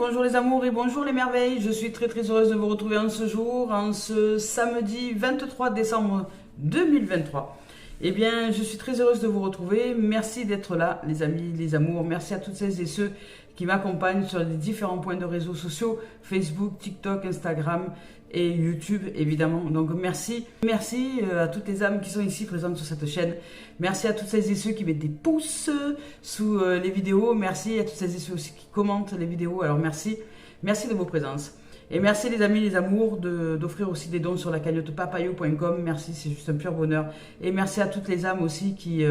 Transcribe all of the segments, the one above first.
bonjour les amours et bonjour les merveilles. Je suis très heureuse de vous retrouver en ce jour, en ce samedi 23 décembre 2023. Eh bien, je suis très heureuse de vous retrouver. Merci d'être là, les amis, les amours. Merci à toutes celles et ceux qui m'accompagnent sur les différents points de réseaux sociaux, Facebook, TikTok, Instagram et YouTube, évidemment. Donc, merci. Merci à toutes les âmes qui sont ici présentes sur cette chaîne. Merci à toutes celles et ceux qui mettent des pouces sous les vidéos. Merci à toutes celles et ceux aussi qui commentent les vidéos. Alors, merci. Merci de vos présences. Et merci les amis, les amours, d'offrir aussi des dons sur la cagnotte papayo.com. Merci, c'est juste un pur bonheur. Et merci à toutes les âmes aussi qui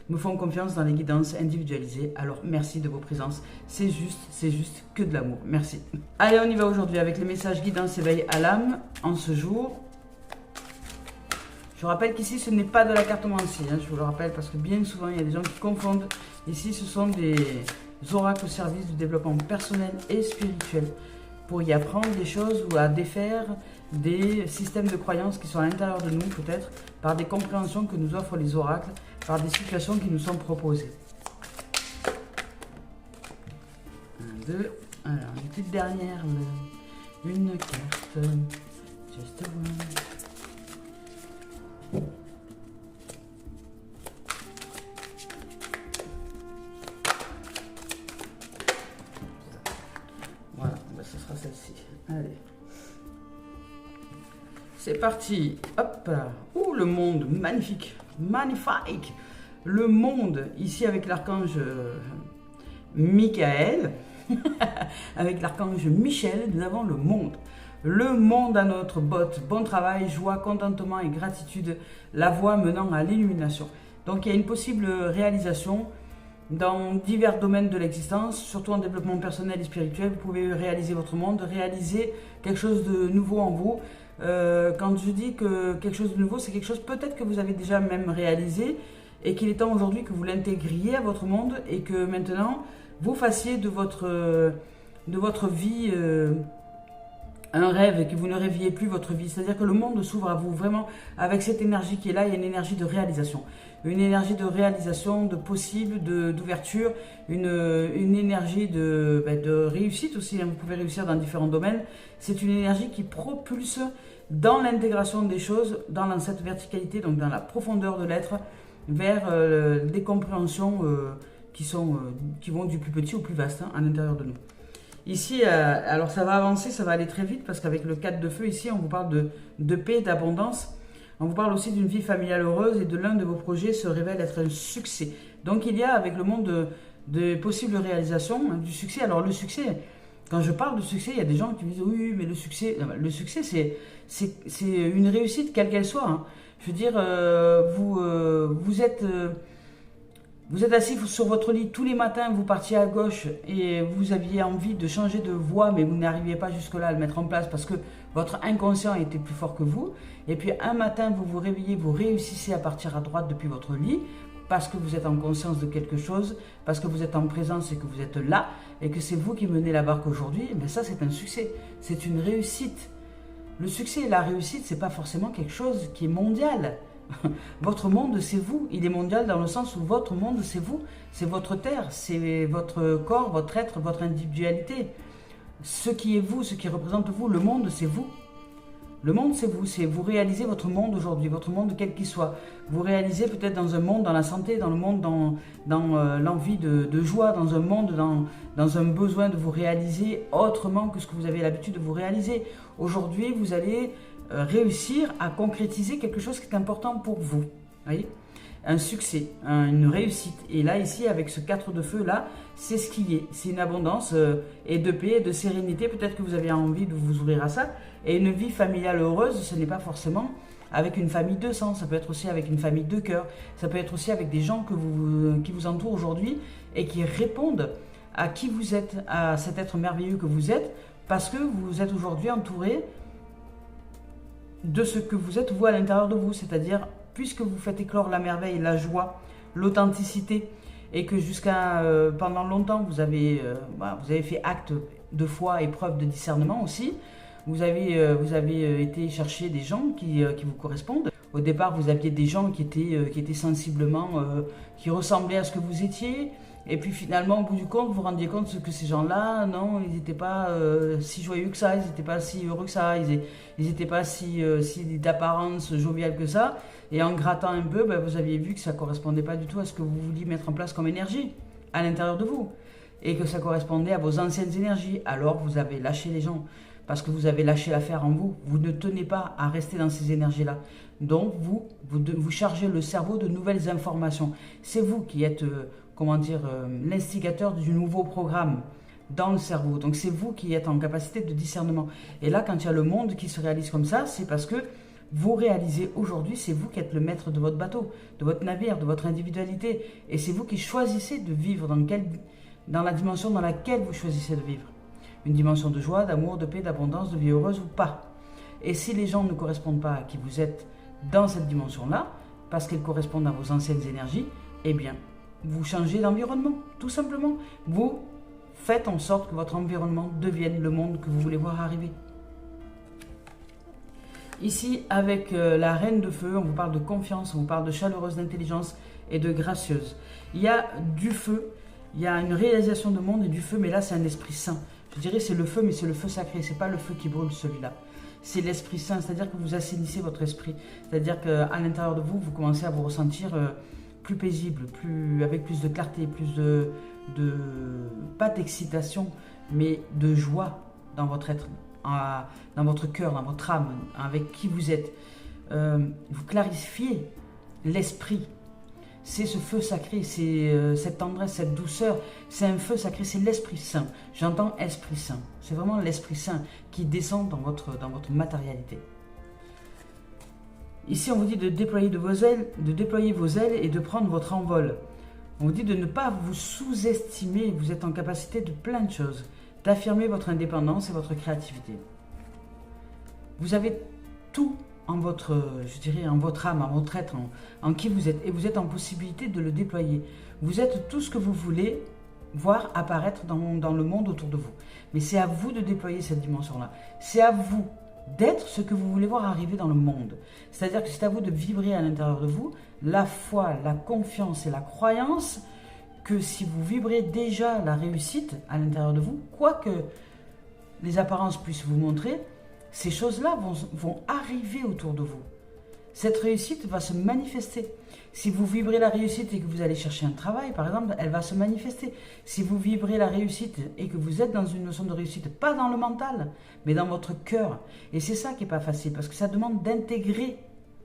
me font confiance dans les guidances individualisées. Alors merci de vos présences. C'est juste que de l'amour. Merci. Allez, on y va aujourd'hui avec les messages guidance éveil à l'âme en ce jour. Je vous rappelle qu'ici, ce n'est pas de la cartomancie. Je vous le rappelle parce que bien souvent, il y a des gens qui confondent. Ici, ce sont des oracles au service du développement personnel et spirituel, pour y apprendre des choses ou à défaire des systèmes de croyances qui sont à l'intérieur de nous, peut-être, par des compréhensions que nous offrent les oracles, par des situations qui nous sont proposées. 1, 2, alors, une petite dernière, une carte, just one. Ce sera celle-ci. Allez. C'est parti. Hop. Ouh, le monde. Magnifique. Magnifique. Le monde. Ici avec l'archange Michael. Avec l'archange Michel, nous avons le monde. Le monde à notre botte. Bon travail, joie, contentement et gratitude. La voie menant à l'illumination. Donc il y a une possible réalisation dans divers domaines de l'existence, surtout en développement personnel et spirituel. Vous pouvez réaliser votre monde, réaliser quelque chose de nouveau en vous. Quand je dis que quelque chose de nouveau, c'est quelque chose peut-être que vous avez déjà même réalisé et qu'il est temps aujourd'hui que vous l'intégriez à votre monde et que maintenant vous fassiez de votre vie un rêve et que vous ne rêviez plus votre vie. C'est-à-dire que le monde s'ouvre à vous vraiment avec cette énergie qui est là. Il y a une énergie de réalisation. Une énergie de réalisation, de possible, d'ouverture, une énergie de réussite aussi. Vous pouvez réussir dans différents domaines. C'est une énergie qui propulse dans l'intégration des choses, dans cette verticalité, donc dans la profondeur de l'être, vers des compréhensions qui vont du plus petit au plus vaste à l'intérieur de nous. Ici, alors ça va avancer, ça va aller très vite parce qu'avec le 4 de feu, ici, on vous parle de paix, d'abondance. On vous parle aussi d'une vie familiale heureuse et de l'un de vos projets se révèle être un succès. Donc il y a avec le monde de possibles réalisations, du succès. Alors le succès, quand je parle de succès, il y a des gens qui me disent oui, mais le succès c'est une réussite quelle qu'elle soit. Je veux dire, vous êtes assis sur votre lit tous les matins, vous partiez à gauche et vous aviez envie de changer de voie, mais vous n'arriviez pas jusque-là à le mettre en place parce que votre inconscient était plus fort que vous. Et puis un matin, vous vous réveillez, vous réussissez à partir à droite depuis votre lit parce que vous êtes en conscience de quelque chose, parce que vous êtes en présence et que vous êtes là et que c'est vous qui menez la barque aujourd'hui. Mais ça, c'est un succès, c'est une réussite. Le succès et la réussite, c'est pas forcément quelque chose qui est mondial. Votre monde, c'est vous. Il est mondial dans le sens où votre monde, c'est vous. C'est votre terre, c'est votre corps, votre être, votre individualité. Ce qui est vous, ce qui représente vous, le monde, c'est vous. Le monde, c'est vous. C'est vous réalisez votre monde aujourd'hui, votre monde quel qu'il soit. Vous réalisez peut-être dans un monde, dans la santé, dans le monde, dans l'envie de joie, dans un monde, dans un besoin de vous réaliser autrement que ce que vous avez l'habitude de vous réaliser. Aujourd'hui, vous allez réussir à concrétiser quelque chose qui est important pour vous. Voyez, un succès, une réussite. Et là, ici, avec ce 4 de feu, là, c'est ce qui est. C'est une abondance et de paix et de sérénité. Peut-être que vous avez envie de vous ouvrir à ça. Et une vie familiale heureuse, ce n'est pas forcément avec une famille de sang. Ça peut être aussi avec une famille de cœur. Ça peut être aussi avec des gens qui vous entourent aujourd'hui et qui répondent à qui vous êtes, à cet être merveilleux que vous êtes, parce que vous êtes aujourd'hui entouré de ce que vous êtes vous à l'intérieur de vous, c'est-à-dire puisque vous faites éclore la merveille, la joie, l'authenticité, et que jusqu'à pendant longtemps vous avez fait acte de foi et preuve de discernement aussi. Vous avez été chercher des gens qui vous correspondent. Au départ, vous aviez des gens qui étaient sensiblement, qui ressemblaient à ce que vous étiez, Et puis finalement, au bout du compte, vous vous rendiez compte que ces gens-là, non, ils n'étaient pas si joyeux que ça, ils n'étaient pas si heureux que ça, ils n'étaient pas si d'apparence joviale que ça. Et en grattant un peu, ben, vous aviez vu que ça ne correspondait pas du tout à ce que vous vouliez mettre en place comme énergie à l'intérieur de vous. Et que ça correspondait à vos anciennes énergies. Alors vous avez lâché les gens. Parce que vous avez lâché l'affaire en vous. Vous ne tenez pas à rester dans ces énergies-là. Donc vous chargez le cerveau de nouvelles informations. C'est vous qui êtes... l'instigateur du nouveau programme dans le cerveau. Donc c'est vous qui êtes en capacité de discernement. Et là, quand il y a le monde qui se réalise comme ça, c'est parce que vous réalisez aujourd'hui, c'est vous qui êtes le maître de votre bateau, de votre navire, de votre individualité. Et c'est vous qui choisissez de vivre dans la dimension dans laquelle vous choisissez de vivre. Une dimension de joie, d'amour, de paix, d'abondance, de vie heureuse ou pas. Et si les gens ne correspondent pas à qui vous êtes dans cette dimension-là, parce qu'elles correspondent à vos anciennes énergies, eh bien, vous changez d'environnement, tout simplement. Vous faites en sorte que votre environnement devienne le monde que vous voulez voir arriver. Ici, avec la reine de feu, on vous parle de confiance, on vous parle de chaleureuse, d'intelligence et de gracieuse. Il y a du feu, il y a une réalisation de monde et du feu, mais là c'est un esprit saint. Je dirais c'est le feu, mais c'est le feu sacré, c'est pas le feu qui brûle celui-là. C'est l'esprit saint, c'est-à-dire que vous assainissez votre esprit. C'est-à-dire qu'à l'intérieur de vous, vous commencez à vous ressentir plus paisible, avec plus de clarté, plus pas d'excitation, mais de joie dans votre être, dans votre cœur, dans votre âme, avec qui vous êtes. Vous clarifiez l'esprit. C'est ce feu sacré, c'est cette tendresse, cette douceur. C'est un feu sacré, c'est l'Esprit Saint. J'entends Esprit Saint. C'est vraiment l'Esprit Saint qui descend dans votre matérialité. Ici, on vous dit de déployer vos ailes et de prendre votre envol. On vous dit de ne pas vous sous-estimer. Vous êtes en capacité de plein de choses, d'affirmer votre indépendance et votre créativité. Vous avez tout en votre, en votre âme, en votre être, en qui vous êtes. Et vous êtes en possibilité de le déployer. Vous êtes tout ce que vous voulez voir apparaître dans le monde autour de vous. Mais c'est à vous de déployer cette dimension-là. C'est à vous d'être ce que vous voulez voir arriver dans le monde. C'est-à-dire que c'est à vous de vibrer à l'intérieur de vous la foi, la confiance et la croyance que si vous vibrez déjà la réussite à l'intérieur de vous, quoi que les apparences puissent vous montrer, ces choses-là vont arriver autour de vous. Cette réussite va se manifester. Si vous vibrez la réussite et que vous allez chercher un travail, par exemple, elle va se manifester. Si vous vibrez la réussite et que vous êtes dans une notion de réussite, pas dans le mental, mais dans votre cœur. Et c'est ça qui n'est pas facile, parce que ça demande d'intégrer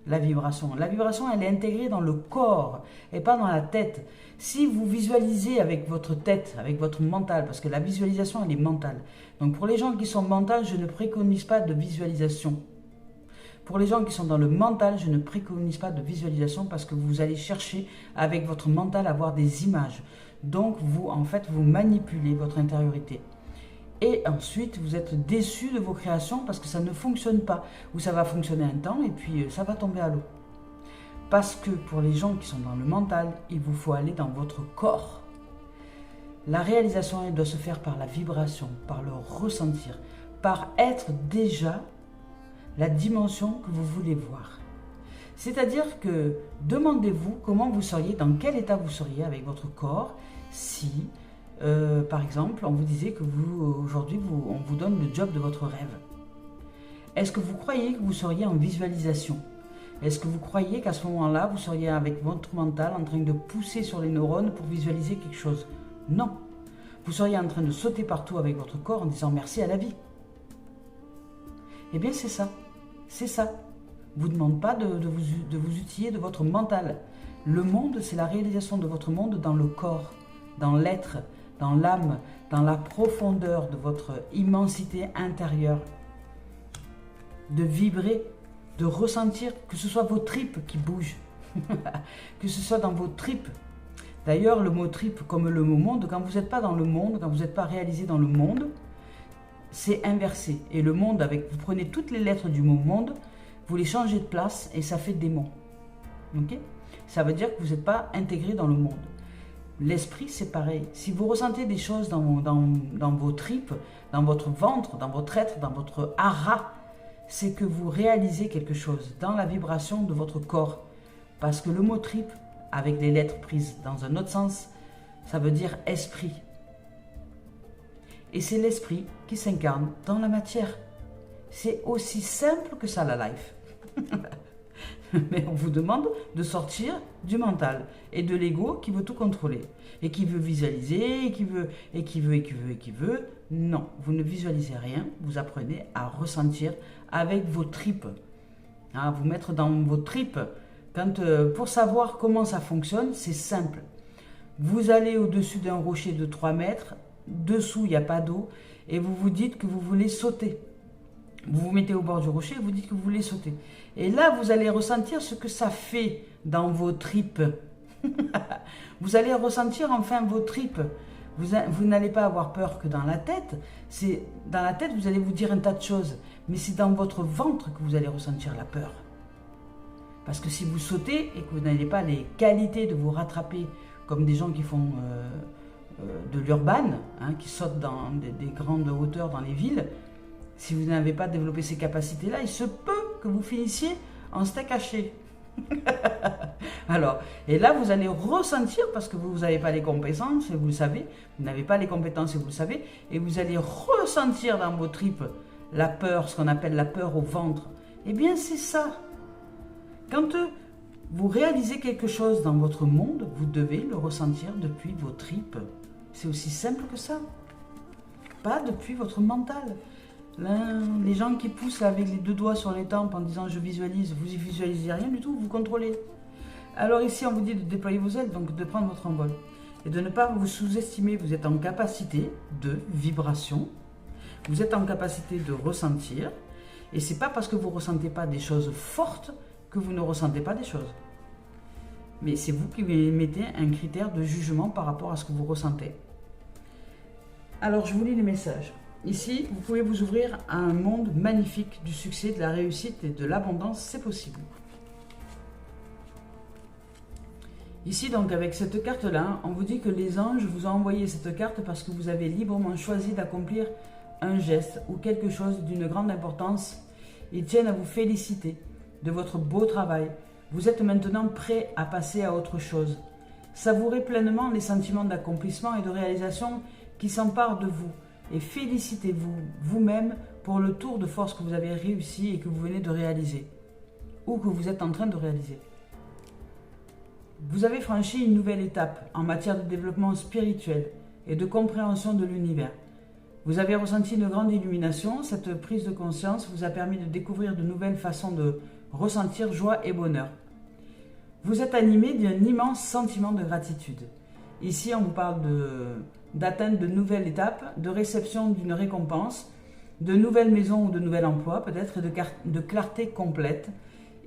la vibration. La vibration, elle est intégrée dans le corps et pas dans la tête. Si vous visualisez avec votre tête, avec votre mental, parce que la visualisation, elle est mentale. Donc pour les gens qui sont mentales, je ne préconise pas de visualisation. Pour les gens qui sont dans le mental, je ne préconise pas de visualisation parce que vous allez chercher avec votre mental à avoir des images. Donc vous, en fait, vous manipulez votre intériorité. Et ensuite, vous êtes déçu de vos créations parce que ça ne fonctionne pas. Ou ça va fonctionner un temps et puis ça va tomber à l'eau. Parce que pour les gens qui sont dans le mental, il vous faut aller dans votre corps. La réalisation, elle doit se faire par la vibration, par le ressentir, par être déjà la dimension que vous voulez voir. C'est-à-dire que demandez-vous comment vous seriez, dans quel état vous seriez avec votre corps si, par exemple, on vous disait que aujourd'hui, on vous donne le job de votre rêve. Est-ce que vous croyez que vous seriez en visualisation? Est-ce que vous croyez qu'à ce moment-là, vous seriez avec votre mental en train de pousser sur les neurones pour visualiser quelque chose? Non. Vous seriez en train de sauter partout avec votre corps en disant merci à la vie. Eh bien, c'est ça. C'est ça. Je ne vous demande pas de vous outiller de votre mental. Le monde, c'est la réalisation de votre monde dans le corps, dans l'être, dans l'âme, dans la profondeur de votre immensité intérieure. De vibrer, de ressentir que ce soit vos tripes qui bougent, que ce soit dans vos tripes. D'ailleurs, le mot tripe comme le mot monde, quand vous n'êtes pas dans le monde, quand vous n'êtes pas réalisé dans le monde, c'est inversé. Et le monde, vous prenez toutes les lettres du mot monde, vous les changez de place et ça fait démon. Okay? Ça veut dire que vous n'êtes pas intégré dans le monde. L'esprit, c'est pareil. Si vous ressentez des choses dans vos tripes, dans votre ventre, dans votre être, dans votre hara, c'est que vous réalisez quelque chose dans la vibration de votre corps. Parce que le mot tripe, avec les lettres prises dans un autre sens, ça veut dire esprit. Et c'est l'esprit qui s'incarne dans la matière. C'est aussi simple que ça, la life. Mais on vous demande de sortir du mental et de l'ego qui veut tout contrôler et qui veut visualiser et qui veut. Non, vous ne visualisez rien, vous apprenez à ressentir avec vos tripes. À vous mettre dans vos tripes. Pour savoir comment ça fonctionne, c'est simple. Vous allez au-dessus d'un rocher de 3 mètres, dessous il n'y a pas d'eau et vous vous dites que vous voulez sauter. Vous vous mettez au bord du rocher et vous dites que vous voulez sauter. Et là, vous allez ressentir ce que ça fait dans vos tripes. Vous allez ressentir enfin vos tripes. Vous n'allez pas avoir peur que dans la tête. Dans la tête, vous allez vous dire un tas de choses. Mais c'est dans votre ventre que vous allez ressentir la peur. Parce que si vous sautez et que vous n'avez pas les qualités de vous rattraper comme des gens qui font de l'urban, qui sautent dans des grandes hauteurs dans les villes, si vous n'avez pas développé ces capacités-là, il se peut que vous finissiez en steak haché. Alors, et là, vous allez ressentir, parce que vous n'avez pas les compétences, et vous le savez, vous n'avez pas les compétences, et vous le savez, et vous allez ressentir dans vos tripes la peur, ce qu'on appelle la peur au ventre. Eh bien, c'est ça. Quand vous réalisez quelque chose dans votre monde, vous devez le ressentir depuis vos tripes. C'est aussi simple que ça. Pas depuis votre mental. Là, les gens qui poussent avec les 2 doigts sur les tempes en disant je visualise, vous ne visualisez rien du tout, vous contrôlez. Alors ici on vous dit de déployer vos ailes, donc de prendre votre envol. Et de ne pas vous sous-estimer, vous êtes en capacité de vibration, vous êtes en capacité de ressentir, et c'est pas parce que vous ne ressentez pas des choses fortes que vous ne ressentez pas des choses. Mais c'est vous qui mettez un critère de jugement par rapport à ce que vous ressentez. Alors je vous lis les messages. Ici, vous pouvez vous ouvrir à un monde magnifique du succès, de la réussite et de l'abondance, c'est possible. Ici, donc, avec cette carte-là, on vous dit que les anges vous ont envoyé cette carte parce que vous avez librement choisi d'accomplir un geste ou quelque chose d'une grande importance. Ils tiennent à vous féliciter de votre beau travail. Vous êtes maintenant prêt à passer à autre chose. Savourez pleinement les sentiments d'accomplissement et de réalisation qui s'emparent de vous. Et félicitez-vous vous-même pour le tour de force que vous avez réussi et que vous venez de réaliser, ou que vous êtes en train de réaliser. Vous avez franchi une nouvelle étape en matière de développement spirituel et de compréhension de l'univers. Vous avez ressenti une grande illumination, cette prise de conscience vous a permis de découvrir de nouvelles façons de ressentir joie et bonheur. Vous êtes animé d'un immense sentiment de gratitude. Ici, on vous parle d'atteindre de nouvelles étapes, de réception d'une récompense, de nouvelles maisons ou de nouvel emploi peut-être, et de clarté complète.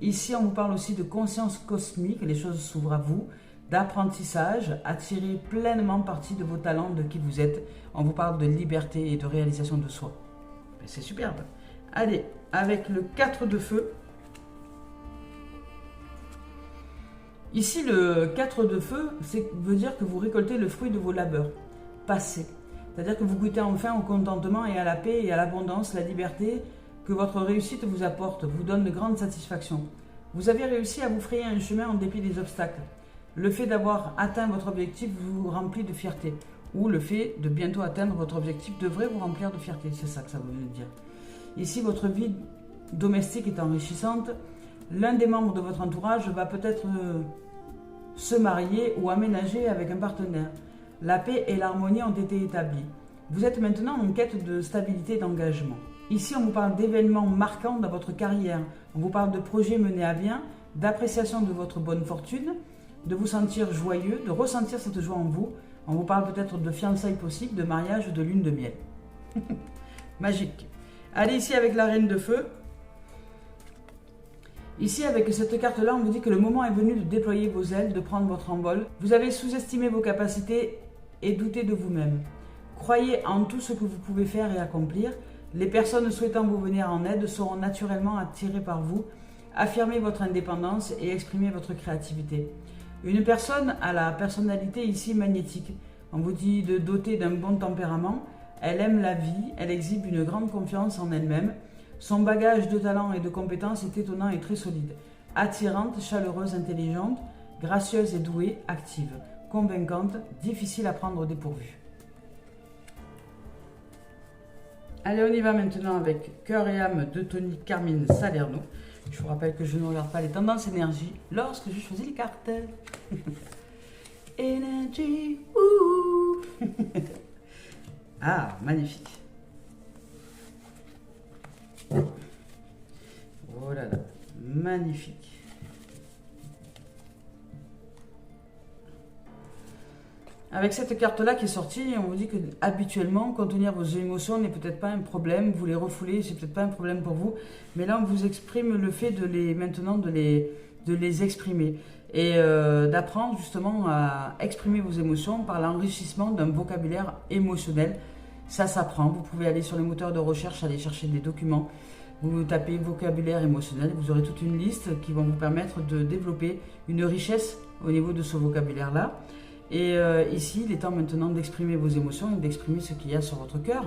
Ici, on vous parle aussi de conscience cosmique, les choses s'ouvrent à vous, d'apprentissage, à tirer pleinement parti de vos talents, de qui vous êtes. On vous parle de liberté et de réalisation de soi. C'est superbe. Allez, avec le 4 de feu. Ici, le 4 de feu, veut dire que vous récoltez le fruit de vos labeurs passés. C'est-à-dire que vous goûtez enfin au contentement et à la paix et à l'abondance, la liberté que votre réussite vous apporte, vous donne de grandes satisfactions. Vous avez réussi à vous frayer un chemin en dépit des obstacles. Le fait d'avoir atteint votre objectif vous remplit de fierté. Ou le fait de bientôt atteindre votre objectif devrait vous remplir de fierté. C'est ça que ça veut dire. Ici, votre vie domestique est enrichissante. L'un des membres de votre entourage va peut-être se marier ou aménager avec un partenaire. La paix et l'harmonie ont été établies. Vous êtes maintenant en quête de stabilité et d'engagement. Ici, on vous parle d'événements marquants dans votre carrière. On vous parle de projets menés à bien, d'appréciation de votre bonne fortune, de vous sentir joyeux, de ressentir cette joie en vous. On vous parle peut-être de fiançailles possibles, de mariage ou de lune de miel. Magique. Allez, ici avec la reine de feu. Ici, avec cette carte-là, on vous dit que le moment est venu de déployer vos ailes, de prendre votre envol. Vous avez sous-estimé vos capacités et douté de vous-même. Croyez en tout ce que vous pouvez faire et accomplir. Les personnes souhaitant vous venir en aide seront naturellement attirées par vous. Affirmez votre indépendance et exprimez votre créativité. Une personne a la personnalité ici magnétique. On vous dit de doter d'un bon tempérament. Elle aime la vie, elle exhibe une grande confiance en elle-même. Son bagage de talent et de compétences est étonnant et très solide. Attirante, chaleureuse, intelligente, gracieuse et douée, active. convaincante, difficile à prendre au dépourvu. Allez, on y va maintenant avec Cœur et âme de Tony Carmine Salerno. Je vous rappelle que je ne regarde pas les tendances énergie lorsque je choisis les cartes. Énergie, ouh. Ah, magnifique. Oh là là, magnifique. Avec cette carte-là qui est sortie, on vous dit que habituellement, contenir vos émotions n'est peut-être pas un problème. Vous les refoulez, c'est peut-être pas un problème pour vous. Mais là, on vous exprime le fait de les exprimer. Et d'apprendre justement à exprimer vos émotions par l'enrichissement d'un vocabulaire émotionnel. Ça s'apprend. Vous pouvez aller sur les moteurs de recherche, aller chercher des documents. Vous tapez vocabulaire émotionnel, vous aurez toute une liste qui va vous permettre de développer une richesse au niveau de ce vocabulaire-là. Et ici, il est temps maintenant d'exprimer vos émotions et d'exprimer ce qu'il y a sur votre cœur.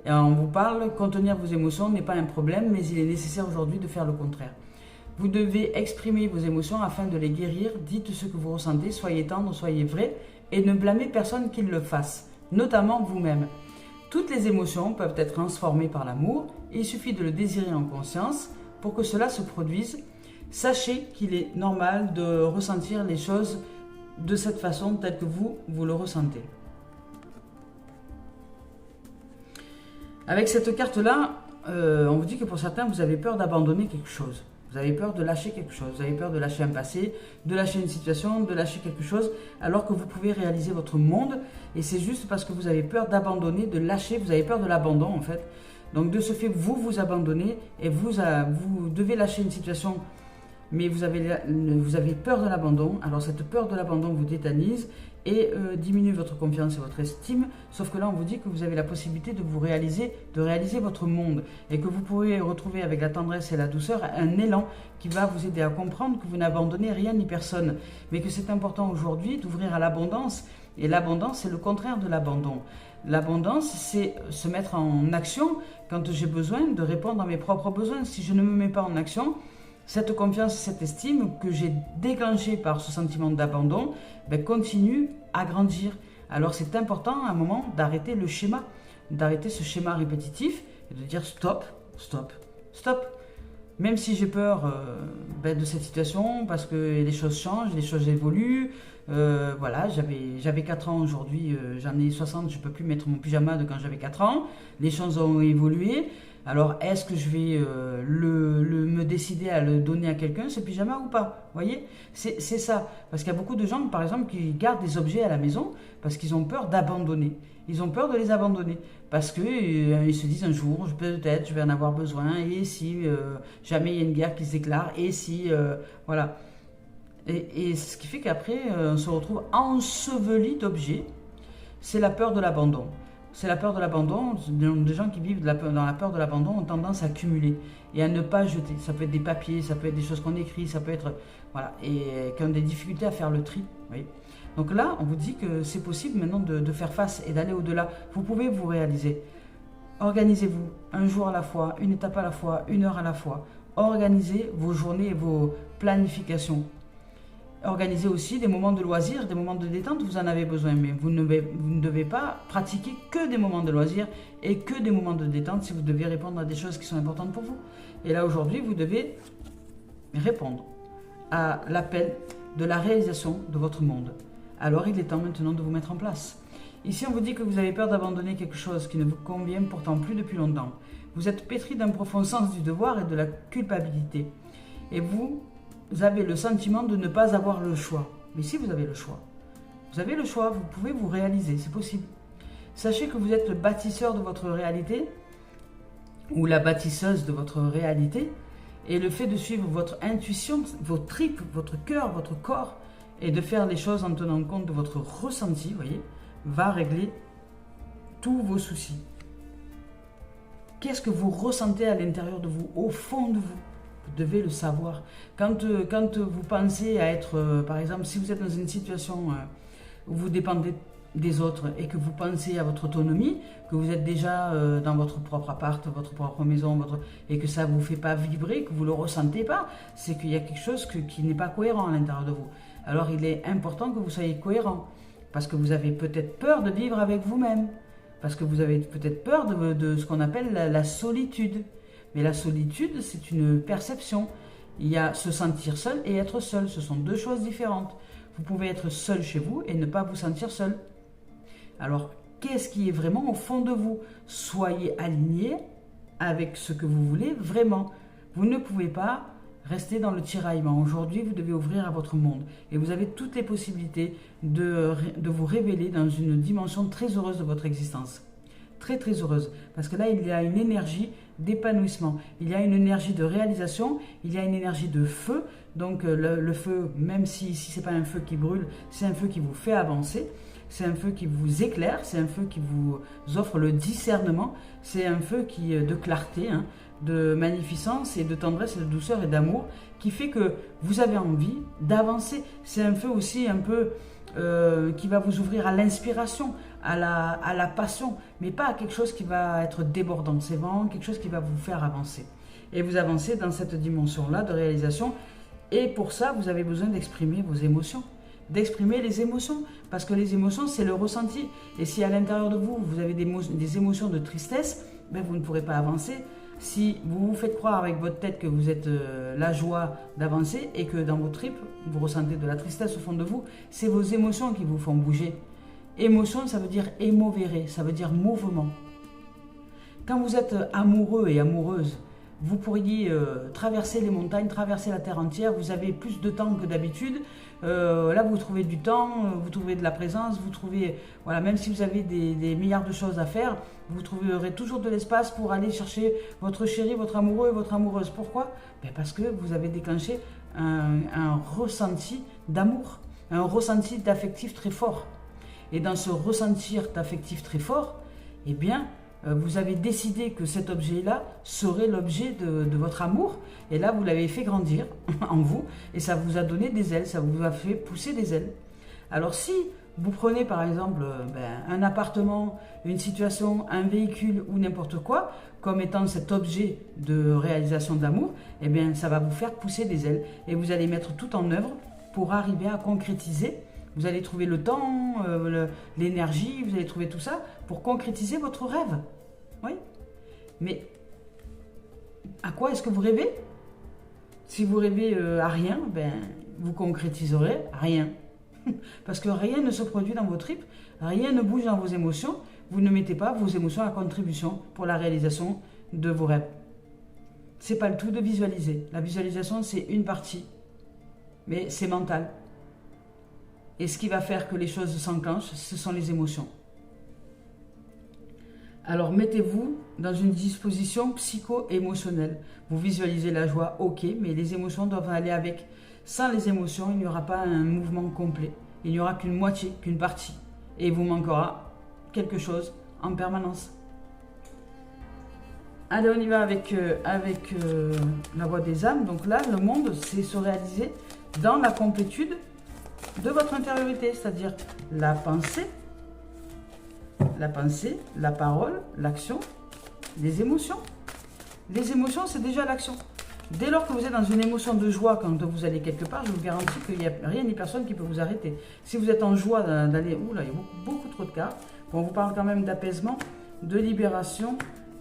Et on vous parle, contenir vos émotions n'est pas un problème, mais il est nécessaire aujourd'hui de faire le contraire. Vous devez exprimer vos émotions afin de les guérir. Dites ce que vous ressentez, soyez tendre, soyez vrai et ne blâmez personne qui le fasse, notamment vous-même. Toutes les émotions peuvent être transformées par l'amour. Il suffit de le désirer en conscience pour que cela se produise. Sachez qu'il est normal de ressentir les choses de cette façon, telle que vous le ressentez. Avec cette carte-là, on vous dit que pour certains, vous avez peur d'abandonner quelque chose. Vous avez peur de lâcher quelque chose. Vous avez peur de lâcher un passé, de lâcher une situation, de lâcher quelque chose, alors que vous pouvez réaliser votre monde. Et c'est juste parce que vous avez peur d'abandonner, de lâcher, vous avez peur de l'abandon en fait. Donc de ce fait, vous abandonnez et vous devez lâcher une situation, mais vous avez peur de l'abandon. Alors cette peur de l'abandon vous tétanise et diminue votre confiance et votre estime. Sauf que là, on vous dit que vous avez la possibilité de réaliser votre monde et que vous pourrez retrouver avec la tendresse et la douceur un élan qui va vous aider à comprendre que vous n'abandonnez rien ni personne, mais que c'est important aujourd'hui d'ouvrir à l'abondance. Et l'abondance, c'est le contraire de l'abandon. L'abondance, c'est se mettre en action quand j'ai besoin de répondre à mes propres besoins. Si je ne me mets pas en action, cette confiance, cette estime que j'ai déclenchée par ce sentiment d'abandon continue à grandir. Alors c'est important à un moment d'arrêter le schéma, d'arrêter ce schéma répétitif et de dire stop, stop, stop. Même si j'ai peur de cette situation, parce que les choses changent, les choses évoluent. Voilà, j'avais 4 ans aujourd'hui, j'en ai 60, je ne peux plus mettre mon pyjama de quand j'avais 4 ans. Les choses ont évolué. Alors, est-ce que je vais me décider à le donner à quelqu'un, ce pyjama, ou pas? Vous voyez, c'est ça. Parce qu'il y a beaucoup de gens, par exemple, qui gardent des objets à la maison parce qu'ils ont peur d'abandonner. Ils ont peur de les abandonner. Parce qu'ils se disent un jour, peut-être, je vais en avoir besoin. Et si jamais il y a une guerre qui se déclare. Et si, voilà. Et ce qui fait qu'après, on se retrouve enseveli d'objets. C'est la peur de l'abandon. C'est la peur de l'abandon. Des gens qui vivent dans la peur de l'abandon ont tendance à accumuler et à ne pas jeter. Ça peut être des papiers, ça peut être des choses qu'on écrit, ça peut être... Voilà, et qui ont des difficultés à faire le tri. Oui. Donc là, on vous dit que c'est possible maintenant de faire face et d'aller au-delà. Vous pouvez vous réaliser. Organisez-vous, un jour à la fois, une étape à la fois, une heure à la fois. Organisez vos journées et vos planifications. Organisez aussi des moments de loisirs, des moments de détente, vous en avez besoin, mais vous ne devez pas pratiquer que des moments de loisirs et que des moments de détente si vous devez répondre à des choses qui sont importantes pour vous. Et là aujourd'hui, vous devez répondre à l'appel de la réalisation de votre monde. Alors il est temps maintenant de vous mettre en place. Ici on vous dit que vous avez peur d'abandonner quelque chose qui ne vous convient pourtant plus depuis longtemps. Vous êtes pétri d'un profond sens du devoir et de la culpabilité. Et vous avez le sentiment de ne pas avoir le choix. Mais si vous avez le choix, vous pouvez vous réaliser, c'est possible. Sachez que vous êtes le bâtisseur de votre réalité ou la bâtisseuse de votre réalité et le fait de suivre votre intuition, vos tripes, votre cœur, votre corps et de faire les choses en tenant compte de votre ressenti, voyez, va régler tous vos soucis. Qu'est-ce que vous ressentez à l'intérieur de vous, au fond de vous? Vous devez le savoir. Quand vous pensez à être, par exemple, si vous êtes dans une situation où vous dépendez des autres et que vous pensez à votre autonomie, que vous êtes déjà dans votre propre appart, votre propre maison, et que ça ne vous fait pas vibrer, que vous ne le ressentez pas, c'est qu'il y a quelque chose qui n'est pas cohérent à l'intérieur de vous. Alors il est important que vous soyez cohérent, parce que vous avez peut-être peur de vivre avec vous-même, parce que vous avez peut-être peur de ce qu'on appelle la solitude. Mais la solitude, c'est une perception. Il y a se sentir seul et être seul, ce sont deux choses différentes. Vous pouvez être seul chez vous et ne pas vous sentir seul. Alors, qu'est-ce qui est vraiment au fond de vous? Soyez aligné avec ce que vous voulez vraiment. Vous ne pouvez pas rester dans le tiraillement. Aujourd'hui, vous devez ouvrir à votre monde. Et vous avez toutes les possibilités de vous révéler dans une dimension très heureuse de votre existence. Très très heureuse. Parce que là, il y a une énergie d'épanouissement. Il y a une énergie de réalisation. Il y a une énergie de feu. Donc le feu, même si ce n'est pas un feu qui brûle, c'est un feu qui vous fait avancer. C'est un feu qui vous éclaire. C'est un feu qui vous offre le discernement. C'est un feu de clarté, hein, de magnificence et de tendresse et de douceur et d'amour qui fait que vous avez envie d'avancer. C'est un feu aussi un peu qui va vous ouvrir à l'inspiration, à la passion, mais pas à quelque chose qui va être débordant. C'est vraiment quelque chose qui va vous faire avancer. Et vous avancez dans cette dimension-là de réalisation. Et pour ça, vous avez besoin d'exprimer vos émotions. D'exprimer les émotions. Parce que les émotions, c'est le ressenti. Et si à l'intérieur de vous, vous avez des émotions de tristesse, ben vous ne pourrez pas avancer. Si vous vous faites croire avec votre tête que vous êtes la joie d'avancer et que dans vos tripes, vous ressentez de la tristesse au fond de vous, c'est vos émotions qui vous font bouger. Émotion, ça veut dire émovere, ça veut dire mouvement. Quand vous êtes amoureux et amoureuse, vous pourriez traverser les montagnes, traverser la terre entière, vous avez plus de temps que d'habitude. Là, vous trouvez du temps, vous trouvez de la présence, vous trouvez, voilà, même si vous avez des milliards de choses à faire, vous trouverez toujours de l'espace pour aller chercher votre chéri, votre amoureux et votre amoureuse. Pourquoi? Ben parce que vous avez déclenché un ressenti d'amour, un ressenti d'affectif très fort. Et dans ce ressentir d'affectif très fort, eh bien, vous avez décidé que cet objet-là serait l'objet de votre amour. Et là, vous l'avez fait grandir en vous et ça vous a donné des ailes, ça vous a fait pousser des ailes. Alors si vous prenez par exemple un appartement, une situation, un véhicule ou n'importe quoi, comme étant cet objet de réalisation d'amour, eh bien ça va vous faire pousser des ailes. Et vous allez mettre tout en œuvre pour arriver à concrétiser. Vous allez trouver le temps, l'énergie, vous allez trouver tout ça pour concrétiser votre rêve. Oui. Mais à quoi est-ce que vous rêvez? Si vous rêvez à rien, ben, vous concrétiserez rien. Parce que rien ne se produit dans vos tripes, rien ne bouge dans vos émotions. Vous ne mettez pas vos émotions à contribution pour la réalisation de vos rêves. C'est pas le tout de visualiser. La visualisation, c'est une partie. Mais c'est mental. Et ce qui va faire que les choses s'enclenchent, ce sont les émotions. Alors mettez-vous dans une disposition psycho-émotionnelle. Vous visualisez la joie, ok, mais les émotions doivent aller avec. Sans les émotions, il n'y aura pas un mouvement complet. Il n'y aura qu'une moitié, qu'une partie. Et il vous manquera quelque chose en permanence. Allez, on y va avec la voie des âmes. Donc là, le monde, c'est se réaliser dans la complétude de votre intériorité, c'est-à-dire la pensée, la parole, l'action, les émotions. Les émotions, c'est déjà l'action. Dès lors que vous êtes dans une émotion de joie quand vous allez quelque part, je vous garantis qu'il n'y a rien ni personne qui peut vous arrêter. Si vous êtes en joie d'aller... Oula, il y a beaucoup trop de cartes. Bon, on vous parle quand même d'apaisement, de libération,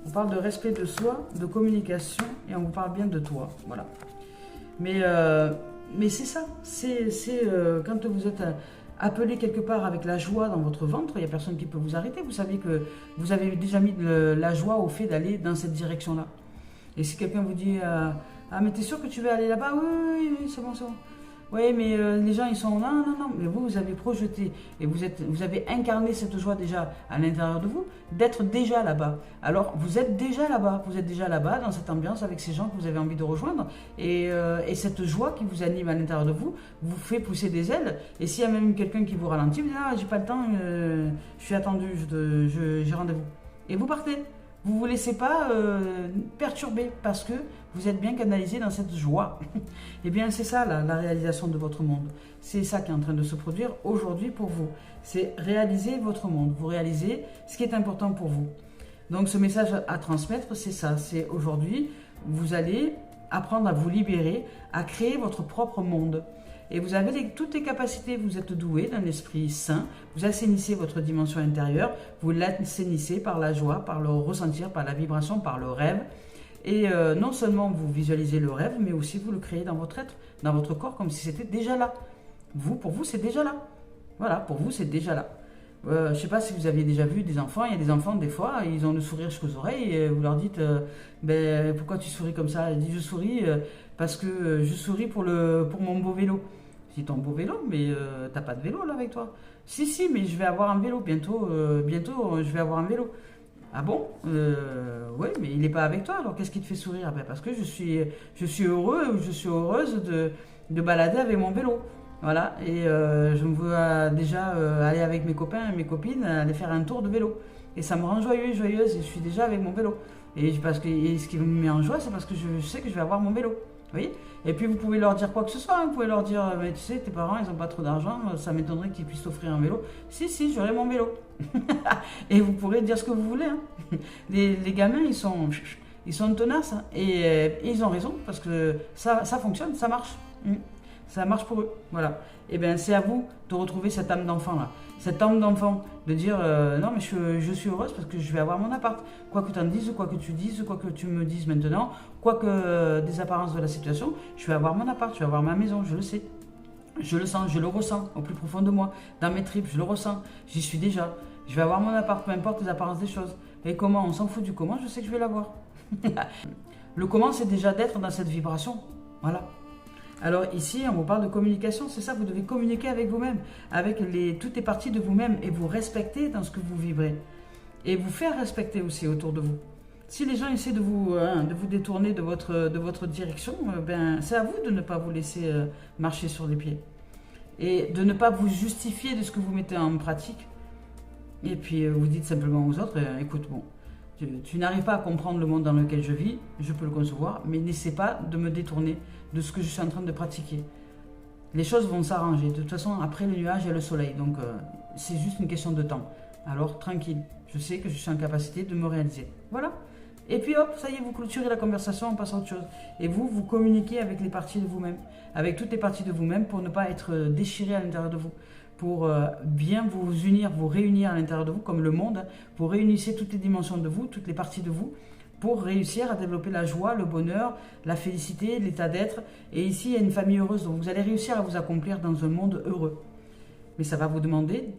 on parle de respect de soi, de communication, et on vous parle bien de toi. Voilà. Mais c'est ça. C'est quand vous êtes appelé quelque part avec la joie dans votre ventre, il n'y a personne qui peut vous arrêter. Vous savez que vous avez déjà mis la joie au fait d'aller dans cette direction-là. Et si quelqu'un vous dit ah, mais t'es sûr que tu veux aller là-bas? Oui, c'est bon, c'est bon. Oui, mais les gens, ils sont non. Mais vous avez projeté et vous avez incarné cette joie déjà à l'intérieur de vous, d'être déjà là-bas. Alors, vous êtes déjà là-bas. Vous êtes déjà là-bas, dans cette ambiance, avec ces gens que vous avez envie de rejoindre. Et cette joie qui vous anime à l'intérieur de vous, vous fait pousser des ailes. Et s'il y a même quelqu'un qui vous ralentit, vous dites ah, j'ai pas le temps, je suis attendu, j'ai rendez-vous. Et vous partez. Vous ne vous laissez pas perturber parce que vous êtes bien canalisé dans cette joie. Eh bien, c'est ça la réalisation de votre monde. C'est ça qui est en train de se produire aujourd'hui pour vous. C'est réaliser votre monde. Vous réalisez ce qui est important pour vous. Donc, ce message à transmettre, c'est ça. C'est aujourd'hui, vous allez apprendre à vous libérer, à créer votre propre monde. Et vous avez toutes les capacités, vous êtes doué d'un esprit sain, vous assainissez votre dimension intérieure, vous l'assainissez par la joie, par le ressentir, par la vibration, par le rêve. Et non seulement vous visualisez le rêve, mais aussi vous le créez dans votre être, dans votre corps, comme si c'était déjà là. Pour vous, c'est déjà là. Voilà, pour vous, c'est déjà là. Je ne sais pas si vous avez déjà vu des enfants. Il y a des enfants, des fois, ils ont le sourire jusqu'aux oreilles. Et vous leur dites, ben, pourquoi tu souris comme ça? Elle dit, je souris parce que je souris pour mon beau vélo. Je dis, ton beau vélo, mais t'as pas de vélo là avec toi? Si, mais je vais avoir un vélo. Bientôt, je vais avoir un vélo. Ah bon? Oui, mais il n'est pas avec toi. Alors qu'est-ce qui te fait sourire? Ben, parce que je suis heureux ou je suis heureuse de balader avec mon vélo. Voilà, et je me vois déjà aller avec mes copains et mes copines, aller faire un tour de vélo. Et ça me rend joyeux, joyeuse, et je suis déjà avec mon vélo. Et ce qui me met en joie, c'est parce que je sais que je vais avoir mon vélo. Vous voyez? Et puis vous pouvez leur dire quoi que ce soit, hein. Vous pouvez leur dire, mais tu sais, tes parents, ils n'ont pas trop d'argent, ça m'étonnerait qu'ils puissent t'offrir un vélo. Si, j'aurai mon vélo. Et vous pourrez dire ce que vous voulez. Hein. Les gamins, ils sont tenaces, hein. Et ils ont raison, parce que ça fonctionne, ça marche. Ça marche pour eux, voilà. Et bien c'est à vous de retrouver cette âme d'enfant là. Cette âme d'enfant, de dire non mais je suis heureuse parce que je vais avoir mon appart. Quoi que tu en dises, quoi que tu dises, quoi que tu me dises maintenant, quoi que des apparences de la situation, je vais avoir mon appart, je vais avoir ma maison, je le sais. Je le sens, je le ressens au plus profond de moi. Dans mes tripes, je le ressens, j'y suis déjà. Je vais avoir mon appart, peu importe les apparences des choses. Et comment, on s'en fout du comment, je sais que je vais l'avoir. Le comment, c'est déjà d'être dans cette vibration, voilà. Alors ici, on vous parle de communication, c'est ça, vous devez communiquer avec vous-même, avec toutes les parties de vous-même et vous respecter dans ce que vous vibrez. Et vous faire respecter aussi autour de vous. Si les gens essaient de vous détourner de votre direction, ben, c'est à vous de ne pas vous laisser marcher sur les pieds. Et de ne pas vous justifier de ce que vous mettez en pratique. Et puis vous dites simplement aux autres, écoute, bon, tu n'arrives pas à comprendre le monde dans lequel je vis, je peux le concevoir, mais n'essaie pas de me détourner de ce que je suis en train de pratiquer. Les choses vont s'arranger. De toute façon, après le nuage, il y a le soleil. Donc, c'est juste une question de temps. Alors, tranquille. Je sais que je suis en capacité de me réaliser. Voilà. Et puis, hop, ça y est, vous clôturez la conversation, on passe à autre chose. Et vous communiquez avec les parties de vous-même. Avec toutes les parties de vous-même pour ne pas être déchiré à l'intérieur de vous. Pour bien vous unir, vous réunir à l'intérieur de vous, comme le monde. Vous réunissez toutes les dimensions de vous, toutes les parties de vous, pour réussir à développer la joie, le bonheur, la félicité, l'état d'être. Et ici, il y a une famille heureuse, donc vous allez réussir à vous accomplir dans un monde heureux. Mais ça va vous demander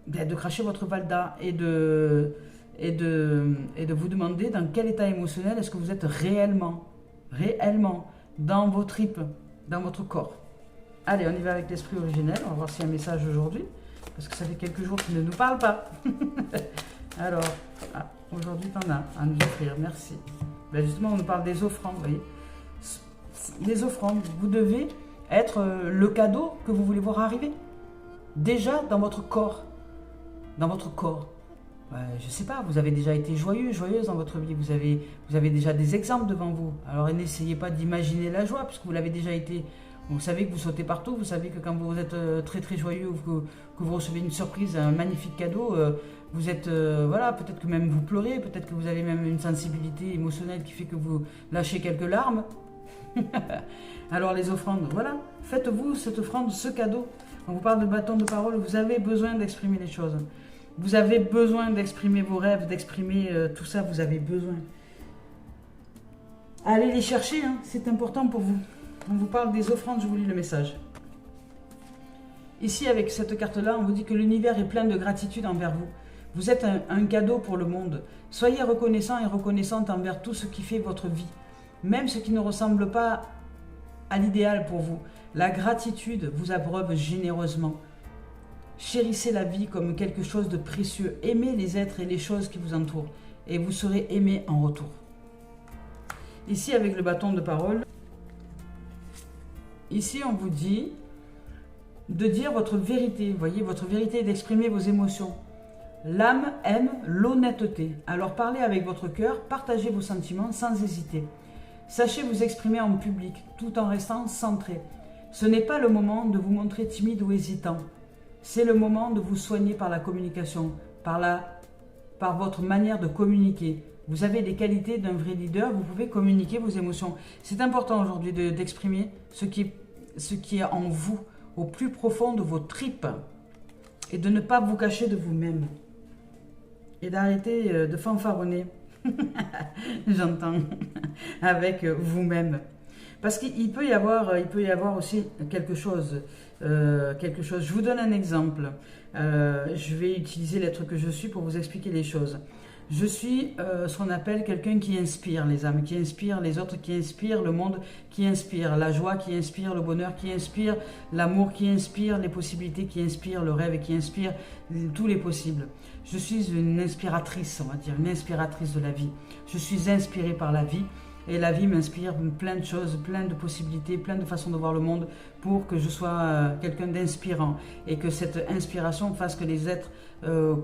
de cracher votre valda et de vous demander dans quel état émotionnel est-ce que vous êtes réellement dans vos tripes, dans votre corps. Allez, on y va avec l'esprit originel, on va voir s'il y a un message aujourd'hui, parce que ça fait quelques jours qu'il ne nous parle pas. Alors, aujourd'hui, tu en as à nous offrir, merci. Ben justement, on nous parle des offrandes, vous voyez. Les offrandes, vous devez être le cadeau que vous voulez voir arriver. Déjà dans votre corps. Dans votre corps. Je ne sais pas, vous avez déjà été joyeux, joyeuse dans votre vie. Vous avez déjà des exemples devant vous. Alors, n'essayez pas d'imaginer la joie, puisque vous l'avez déjà été. Vous savez que vous sautez partout, vous savez que quand vous êtes très très joyeux, que vous recevez une surprise, un magnifique cadeau, vous êtes, voilà, peut-être que même vous pleurez, peut-être que vous avez même une sensibilité émotionnelle qui fait que vous lâchez quelques larmes. Alors les offrandes, voilà, faites-vous cette offrande, ce cadeau. On vous parle de bâton de parole, vous avez besoin d'exprimer les choses. Vous avez besoin d'exprimer vos rêves, d'exprimer tout ça, vous avez besoin. Allez les chercher, hein, c'est important pour vous. On vous parle des offrandes, je vous lis le message. Ici, avec cette carte-là, on vous dit que l'univers est plein de gratitude envers vous. Vous êtes un cadeau pour le monde. Soyez reconnaissant et reconnaissante envers tout ce qui fait votre vie. Même ce qui ne ressemble pas à l'idéal pour vous. La gratitude vous abreuve généreusement. Chérissez la vie comme quelque chose de précieux. Aimez les êtres et les choses qui vous entourent. Et vous serez aimé en retour. Ici, avec le bâton de parole, ici, on vous dit de dire votre vérité. Vous voyez, votre vérité est d'exprimer vos émotions. L'âme aime l'honnêteté. Alors parlez avec votre cœur, partagez vos sentiments sans hésiter. Sachez vous exprimer en public, tout en restant centré. Ce n'est pas le moment de vous montrer timide ou hésitant. C'est le moment de vous soigner par la communication, par votre manière de communiquer. Vous avez les qualités d'un vrai leader, vous pouvez communiquer vos émotions. C'est important aujourd'hui d'exprimer ce qui est en vous au plus profond de vos tripes et de ne pas vous cacher de vous-même. Et d'arrêter de fanfaronner, j'entends, avec vous-même. Parce qu'il peut y avoir aussi quelque chose. Je vous donne un exemple. Je vais utiliser l'être que je suis pour vous expliquer les choses. Je suis ce qu'on appelle quelqu'un qui inspire les âmes, qui inspire les autres, qui inspire le monde, qui inspire la joie, qui inspire le bonheur, qui inspire l'amour, qui inspire les possibilités, qui inspire le rêve et qui inspire tous les possibles. Je suis une inspiratrice, on va dire, une inspiratrice de la vie. Je suis inspirée par la vie. Et la vie m'inspire plein de choses, plein de possibilités, plein de façons de voir le monde pour que je sois quelqu'un d'inspirant. Et que cette inspiration fasse que les êtres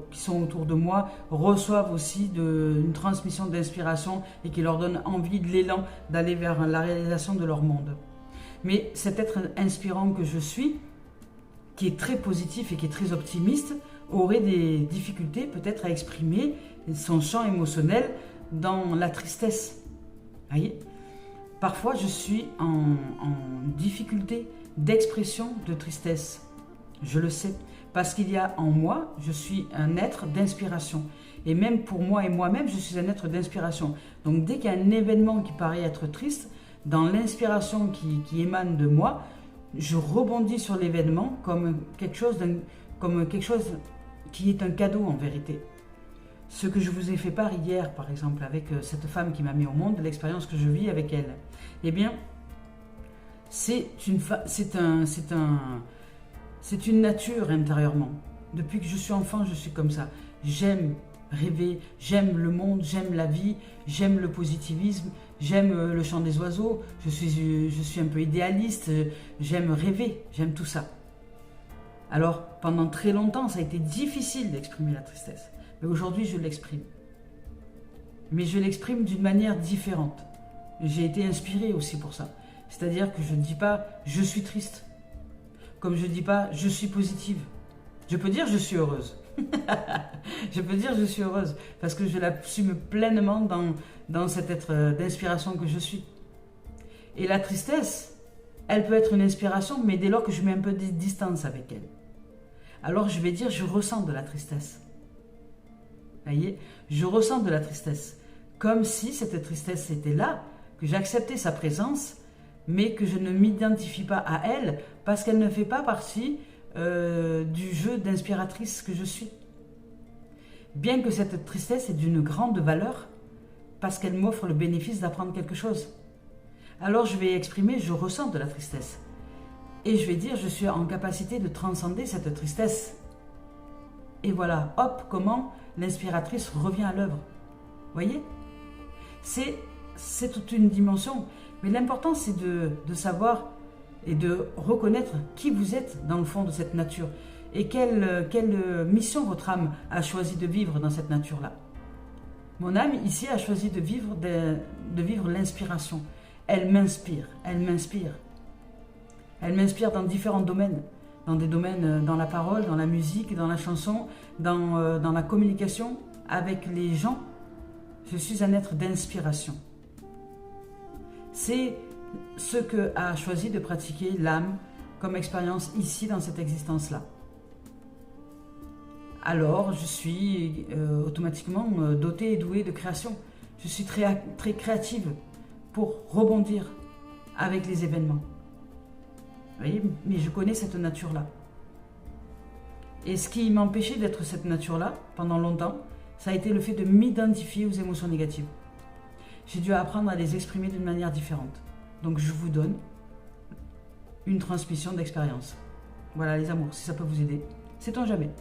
qui sont autour de moi reçoivent aussi une transmission d'inspiration et qui leur donne envie, de l'élan d'aller vers la réalisation de leur monde. Mais cet être inspirant que je suis, qui est très positif et qui est très optimiste, aurait des difficultés peut-être à exprimer son champ émotionnel dans la tristesse. Voyez, parfois je suis en difficulté d'expression de tristesse. Je le sais, parce qu'il y a en moi, je suis un être d'inspiration. Et même pour moi et moi-même, je suis un être d'inspiration. Donc dès qu'il y a un événement qui paraît être triste, dans l'inspiration qui émane de moi, je rebondis sur l'événement comme quelque chose qui est un cadeau en vérité. Ce que je vous ai fait part hier, par exemple, avec cette femme qui m'a mis au monde, l'expérience que je vis avec elle, eh bien, c'est une nature intérieurement. Depuis que je suis enfant, je suis comme ça. J'aime rêver, j'aime le monde, j'aime la vie, j'aime le positivisme, j'aime le chant des oiseaux, je suis un peu idéaliste, j'aime rêver, j'aime tout ça. Alors, pendant très longtemps, ça a été difficile d'exprimer la tristesse. Mais aujourd'hui, je l'exprime. Mais je l'exprime d'une manière différente. J'ai été inspiré aussi pour ça. C'est-à-dire que je ne dis pas « je suis triste ». Comme je ne dis pas « je suis positive ». Je peux dire « je suis heureuse ». Je peux dire « je suis heureuse » parce que je l'assume pleinement dans cet être d'inspiration que je suis. Et la tristesse, elle peut être une inspiration, mais dès lors que je mets un peu de distance avec elle. Alors je vais dire « je ressens de la tristesse ». Voyez, je ressens de la tristesse, comme si cette tristesse était là, que j'acceptais sa présence, mais que je ne m'identifie pas à elle, parce qu'elle ne fait pas partie du jeu d'inspiratrice que je suis. Bien que cette tristesse est d'une grande valeur, parce qu'elle m'offre le bénéfice d'apprendre quelque chose. Alors je vais exprimer, je ressens de la tristesse. Et je vais dire, je suis en capacité de transcender cette tristesse. Et voilà, hop, comment l'inspiratrice revient à l'œuvre. Voyez, c'est toute une dimension. Mais l'important, c'est de savoir et de reconnaître qui vous êtes dans le fond de cette nature. Et quelle mission votre âme a choisi de vivre dans cette nature-là. Mon âme, ici, a choisi de vivre l'inspiration. Elle m'inspire, elle m'inspire. Elle m'inspire dans différents domaines. Dans des domaines, dans la parole, dans la musique, dans la chanson, dans la communication avec les gens. Je suis un être d'inspiration. C'est ce que a choisi de pratiquer l'âme comme expérience ici dans cette existence-là. Alors, je suis automatiquement dotée et douée de création. Je suis très, très créative pour rebondir avec les événements. Vous voyez, mais je connais cette nature-là. Et ce qui m'empêchait d'être cette nature-là pendant longtemps, ça a été le fait de m'identifier aux émotions négatives. J'ai dû apprendre à les exprimer d'une manière différente. Donc je vous donne une transmission d'expérience. Voilà les amours, si ça peut vous aider. Sait-on jamais.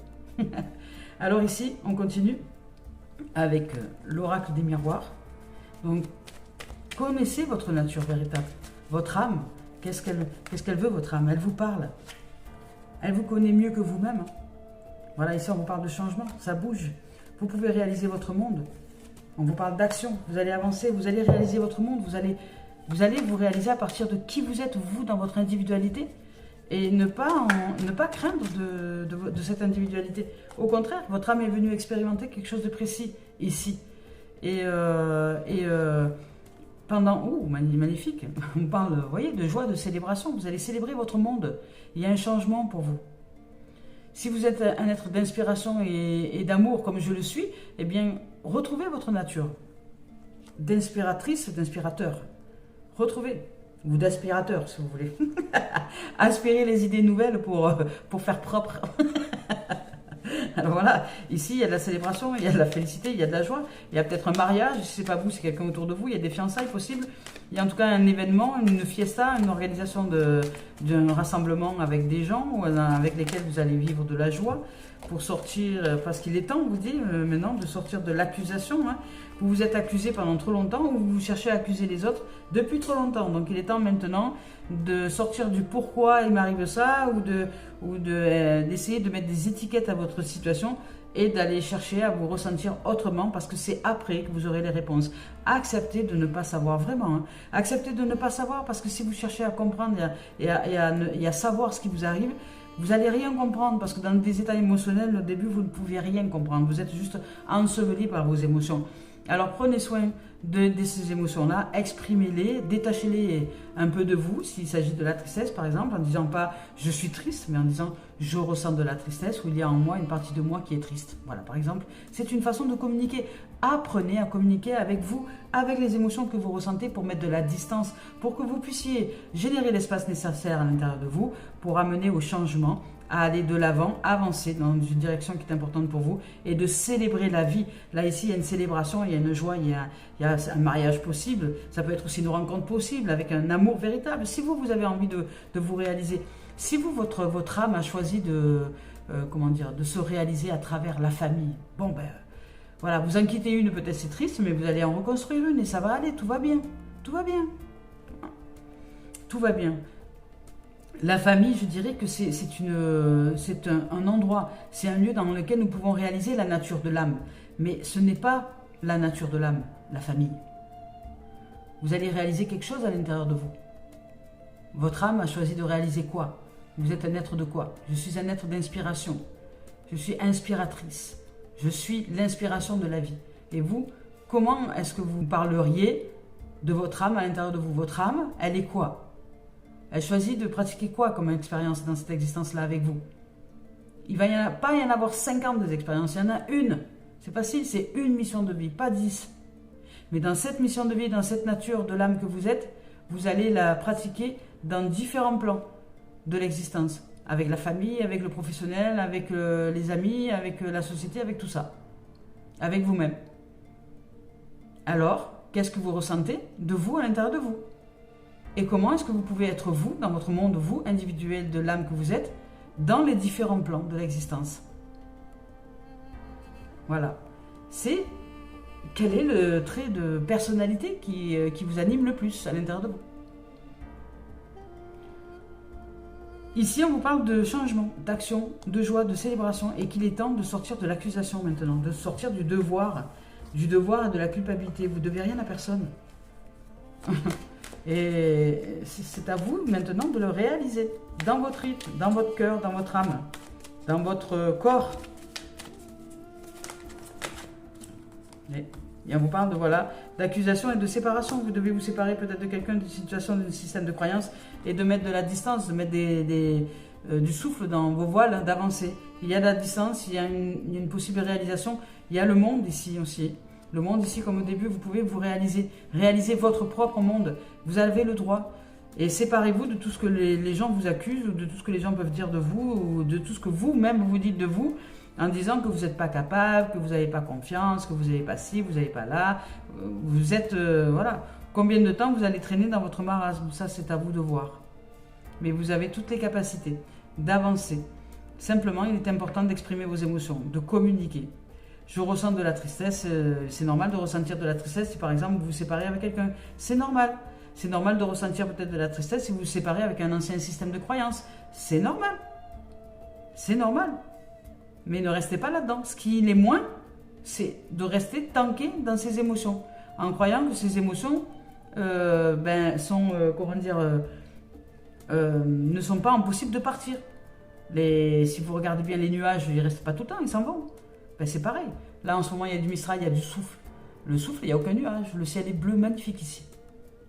Alors ici, on continue avec l'oracle des miroirs. Donc, connaissez votre nature véritable, votre âme. Qu'est-ce qu'elle veut, votre âme? Elle vous parle. Elle vous connaît mieux que vous-même. Voilà, ici on vous parle de changement, ça bouge. Vous pouvez réaliser votre monde. On vous parle d'action, vous allez avancer, vous allez réaliser votre monde, vous allez vous réaliser à partir de qui vous êtes, vous, dans votre individualité. Et ne pas craindre de cette individualité. Au contraire, votre âme est venue expérimenter quelque chose de précis ici. pendant... Oh, magnifique. On parle, vous voyez, de joie, de célébration. Vous allez célébrer votre monde. Il y a un changement pour vous. Si vous êtes un être d'inspiration et d'amour comme je le suis, eh bien, retrouvez votre nature. D'inspiratrice, d'inspirateur. Retrouvez. Ou d'aspirateur, si vous voulez. Aspirez les idées nouvelles pour faire propre. Alors voilà, ici il y a de la célébration, il y a de la félicité, il y a de la joie, il y a peut-être un mariage, si ce n'est pas vous, c'est quelqu'un autour de vous, il y a des fiançailles possibles, il y a en tout cas un événement, une fiesta, une organisation d'un rassemblement avec des gens avec lesquels vous allez vivre de la joie pour sortir, parce qu'il est temps, on vous dit maintenant, de sortir de l'accusation. Hein. Vous vous êtes accusé pendant trop longtemps ou vous cherchez à accuser les autres depuis trop longtemps. Donc il est temps maintenant de sortir du pourquoi il m'arrive ça ou d'essayer de mettre des étiquettes à votre situation et d'aller chercher à vous ressentir autrement parce que c'est après que vous aurez les réponses. Acceptez de ne pas savoir vraiment. Hein. Acceptez de ne pas savoir parce que si vous cherchez à comprendre et à savoir ce qui vous arrive, vous n'allez rien comprendre parce que dans des états émotionnels, au début, vous ne pouvez rien comprendre. Vous êtes juste enseveli par vos émotions. Alors prenez soin de ces émotions-là, exprimez-les, détachez-les un peu de vous, s'il s'agit de la tristesse par exemple, en disant pas je suis triste, mais en disant je ressens de la tristesse ou il y a en moi une partie de moi qui est triste. Voilà, par exemple, c'est une façon de communiquer. Apprenez à communiquer avec vous, avec les émotions que vous ressentez pour mettre de la distance, pour que vous puissiez générer l'espace nécessaire à l'intérieur de vous pour amener au changement, à aller de l'avant, avancer dans une direction qui est importante pour vous et de célébrer la vie. Là, ici, il y a une célébration, il y a une joie, il y a un mariage possible. Ça peut être aussi une rencontre possible avec un amour véritable. Si vous avez envie de vous réaliser, si vous, votre âme a choisi de se réaliser à travers la famille, bon ben, voilà, vous en quittez une, peut-être c'est triste, mais vous allez en reconstruire une et ça va aller, tout va bien. Tout va bien. Tout va bien. La famille, je dirais que c'est un endroit, c'est un lieu dans lequel nous pouvons réaliser la nature de l'âme. Mais ce n'est pas la nature de l'âme, la famille. Vous allez réaliser quelque chose à l'intérieur de vous. Votre âme a choisi de réaliser quoi? Vous êtes un être de quoi? Je suis un être d'inspiration. Je suis inspiratrice. Je suis l'inspiration de la vie. Et vous, comment est-ce que vous parleriez de votre âme à l'intérieur de vous? Votre âme, elle est quoi? Elle choisit de pratiquer quoi comme expérience dans cette existence-là avec vous? Il ne va pas y en avoir 50 des expériences, il y en a une. C'est facile, c'est une mission de vie, pas 10. Mais dans cette mission de vie, dans cette nature de l'âme que vous êtes, vous allez la pratiquer dans différents plans de l'existence. Avec la famille, avec le professionnel, avec les amis, avec la société, avec tout ça. Avec vous-même. Alors, qu'est-ce que vous ressentez de vous à l'intérieur de vous? Et comment est-ce que vous pouvez être vous, dans votre monde, vous, individuel de l'âme que vous êtes, dans les différents plans de l'existence? Voilà. C'est quel est le trait de personnalité qui vous anime le plus à l'intérieur de vous? Ici, on vous parle de changement, d'action, de joie, de célébration, et qu'il est temps de sortir de l'accusation maintenant, de sortir du devoir et de la culpabilité. Vous ne devez rien à personne. Et c'est à vous maintenant de le réaliser dans votre rythme, dans votre cœur, dans votre âme, dans votre corps. Et on vous parle de d'accusation et de séparation. Vous devez vous séparer peut-être de quelqu'un, d'une situation, d'un système de croyance et de mettre de la distance, de mettre du souffle dans vos voiles, d'avancer. Il y a de la distance, il y a une possible réalisation. Il y a le monde ici aussi. Le monde ici, comme au début, vous pouvez vous réaliser votre propre monde. Vous avez le droit. Et séparez-vous de tout ce que les gens vous accusent, ou de tout ce que les gens peuvent dire de vous, ou de tout ce que vous-même vous dites de vous, en disant que vous n'êtes pas capable, que vous n'avez pas confiance, que vous n'avez pas ci, vous n'avez pas là. Vous êtes, voilà. Combien de temps vous allez traîner dans votre marasme? Ça, c'est à vous de voir. Mais vous avez toutes les capacités d'avancer. Simplement, il est important d'exprimer vos émotions, de communiquer. Je ressens de la tristesse, c'est normal de ressentir de la tristesse si par exemple vous vous séparez avec quelqu'un. C'est normal. C'est normal de ressentir peut-être de la tristesse si vous vous séparez avec un ancien système de croyance. C'est normal. C'est normal. Mais ne restez pas là-dedans. Ce qui l'est moins, c'est de rester tanké dans ses émotions. En croyant que ces émotions ne sont pas impossibles de partir. Si vous regardez bien les nuages, ils ne restent pas tout le temps, ils s'en vont. C'est pareil. Là, en ce moment, il y a du Mistral, il y a du souffle. Le souffle, il n'y a aucun nuage. Le ciel est bleu, magnifique ici.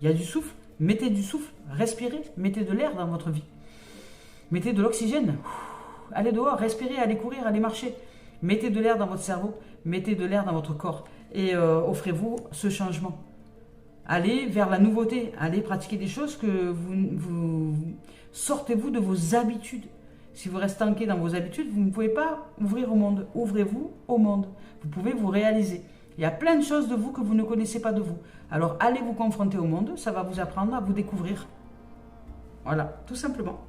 Il y a du souffle, mettez du souffle, respirez, mettez de l'air dans votre vie. Mettez de l'oxygène. Allez dehors, respirez, allez courir, allez marcher. Mettez de l'air dans votre cerveau, mettez de l'air dans votre corps et offrez-vous ce changement. Allez vers la nouveauté, allez pratiquer des choses que sortez-vous de vos habitudes. Si vous restez ancré dans vos habitudes, vous ne pouvez pas ouvrir au monde. Ouvrez-vous au monde. Vous pouvez vous réaliser. Il y a plein de choses de vous que vous ne connaissez pas de vous. Alors allez vous confronter au monde, ça va vous apprendre à vous découvrir. Voilà, tout simplement.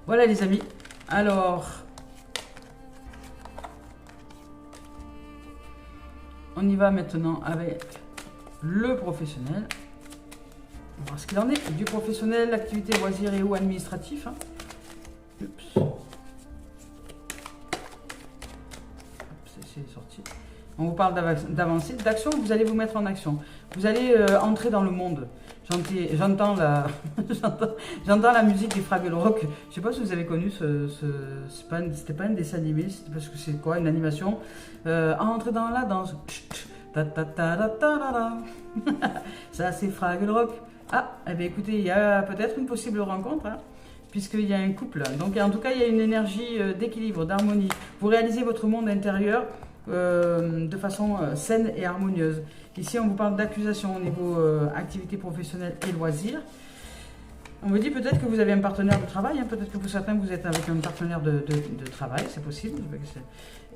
Voilà les amis. Alors, on y va maintenant avec le professionnel. On va voir ce qu'il en est. Du professionnel, activité, loisirs et ou administratif. Oups. C'est sorti. On vous parle d'avancée, d'action. Vous allez vous mettre en action. Vous allez entrer dans le monde. J'entends la, j'entends la musique des Fraggle Rock. Je ne sais pas si vous avez connu c'était pas un dessin animé, parce que c'est quoi, une animation. Entrer dans la danse. Ça c'est Fraggle Rock. Ah, eh bien écoutez, il y a peut-être une possible rencontre, hein, puisqu'il y a un couple. Donc en tout cas, il y a une énergie d'équilibre, d'harmonie. Vous réalisez votre monde intérieur de façon saine et harmonieuse. Ici, on vous parle d'accusation au niveau activité professionnelle et loisirs. On me dit peut-être que vous avez un partenaire de travail, hein, peut-être que pour certains, vous êtes avec un partenaire de travail, c'est possible.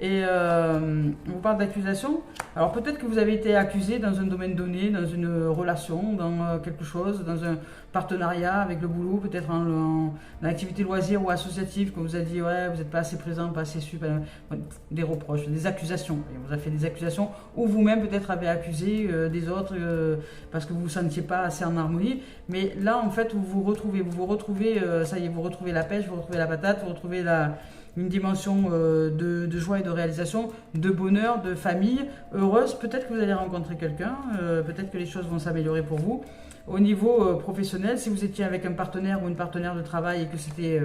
Et on vous parle d'accusation. Alors peut-être que vous avez été accusé dans un domaine donné, dans une relation, dans quelque chose, dans un partenariat avec le boulot, peut-être en activité loisir ou associative, que vous a dit ouais, vous n'êtes pas assez présent, pas assez super, des reproches, des accusations. Et on vous a fait des accusations, ou vous-même peut-être avez accusé des autres parce que vous ne vous sentiez pas assez en harmonie. Mais là, en fait, vous vous retrouvez, ça y est, vous retrouvez la pêche, vous retrouvez la patate, vous retrouvez une dimension de joie et de réalisation, de bonheur, de famille heureuse. Peut-être que vous allez rencontrer quelqu'un, peut-être que les choses vont s'améliorer pour vous. Au niveau professionnel, si vous étiez avec un partenaire ou une partenaire de travail et que c'était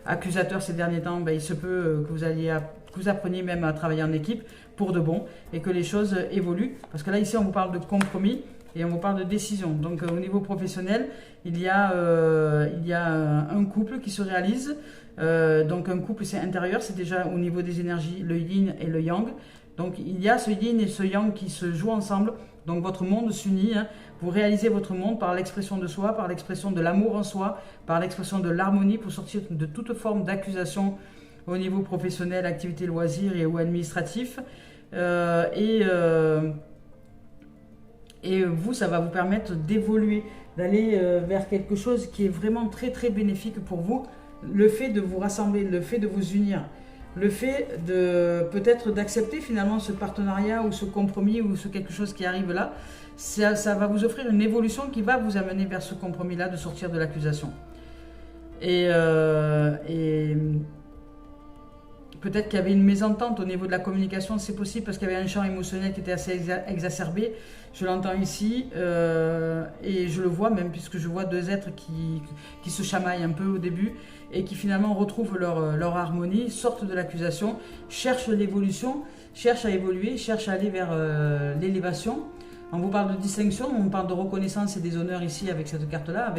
accusateur ces derniers temps, ben, il se peut que vous appreniez même à travailler en équipe pour de bon et que les choses évoluent. Parce que là, ici, on vous parle de compromis et on vous parle de décision. Donc, au niveau professionnel, il y a un couple qui se réalise. Donc un couple c'est intérieur, c'est déjà au niveau des énergies le yin et le yang. Donc il y a ce yin et ce yang qui se jouent ensemble. Donc votre monde s'unit, hein. Vous réalisez votre monde par l'expression de soi, par l'expression de l'amour en soi, par l'expression de l'harmonie pour sortir de toute forme d'accusation au niveau professionnel, activité loisirs et ou administratif. Et vous, ça va vous permettre d'évoluer, d'aller vers quelque chose qui est vraiment très très bénéfique pour vous. Le fait de vous rassembler, le fait de vous unir, le fait de peut-être d'accepter finalement ce partenariat ou ce compromis ou ce quelque chose qui arrive là, ça va vous offrir une évolution qui va vous amener vers ce compromis-là, de sortir de l'accusation. Et peut-être qu'il y avait une mésentente au niveau de la communication, c'est possible parce qu'il y avait un champ émotionnel qui était assez exacerbé. Je l'entends ici et je le vois même puisque je vois deux êtres qui se chamaillent un peu au début et qui finalement retrouvent leur harmonie, sortent de l'accusation, cherchent l'évolution, cherchent à évoluer, cherchent à aller vers l'élévation. On vous parle de distinction, on parle de reconnaissance et des honneurs ici avec cette carte-là,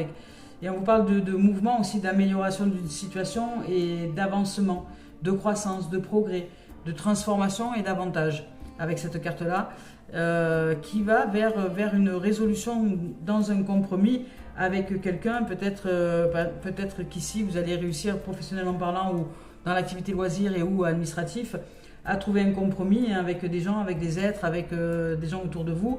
et on vous parle de mouvement aussi, d'amélioration d'une situation et d'avancement, de croissance, de progrès, de transformation et d'avantage avec cette carte-là, qui va vers une résolution dans un compromis avec quelqu'un, peut-être qu'ici vous allez réussir professionnellement parlant ou dans l'activité loisir et ou administratif à trouver un compromis avec des gens, avec des êtres, avec des gens autour de vous.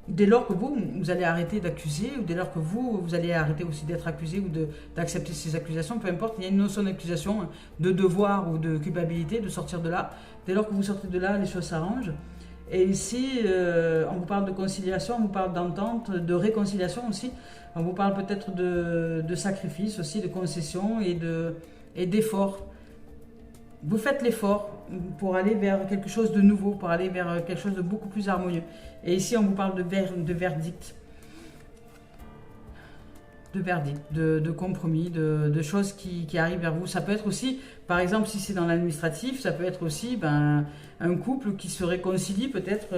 Dès lors que vous allez arrêter d'accuser, ou dès lors que vous allez arrêter aussi d'être accusé ou d'accepter ces accusations, peu importe, il y a une notion d'accusation, de devoir ou de culpabilité, de sortir de là. Dès lors que vous sortez de là, les choses s'arrangent. Et ici, on vous parle de conciliation, on vous parle d'entente, de réconciliation aussi. On vous parle peut-être de sacrifice aussi, de concession et d'effort. Vous faites l'effort pour aller vers quelque chose de nouveau, pour aller vers quelque chose de beaucoup plus harmonieux. Et ici, on vous parle de verdict. De compromis, de choses qui arrivent vers vous. Ça peut être aussi, par exemple, si c'est dans l'administratif, ça peut être aussi un couple qui se réconcilie peut-être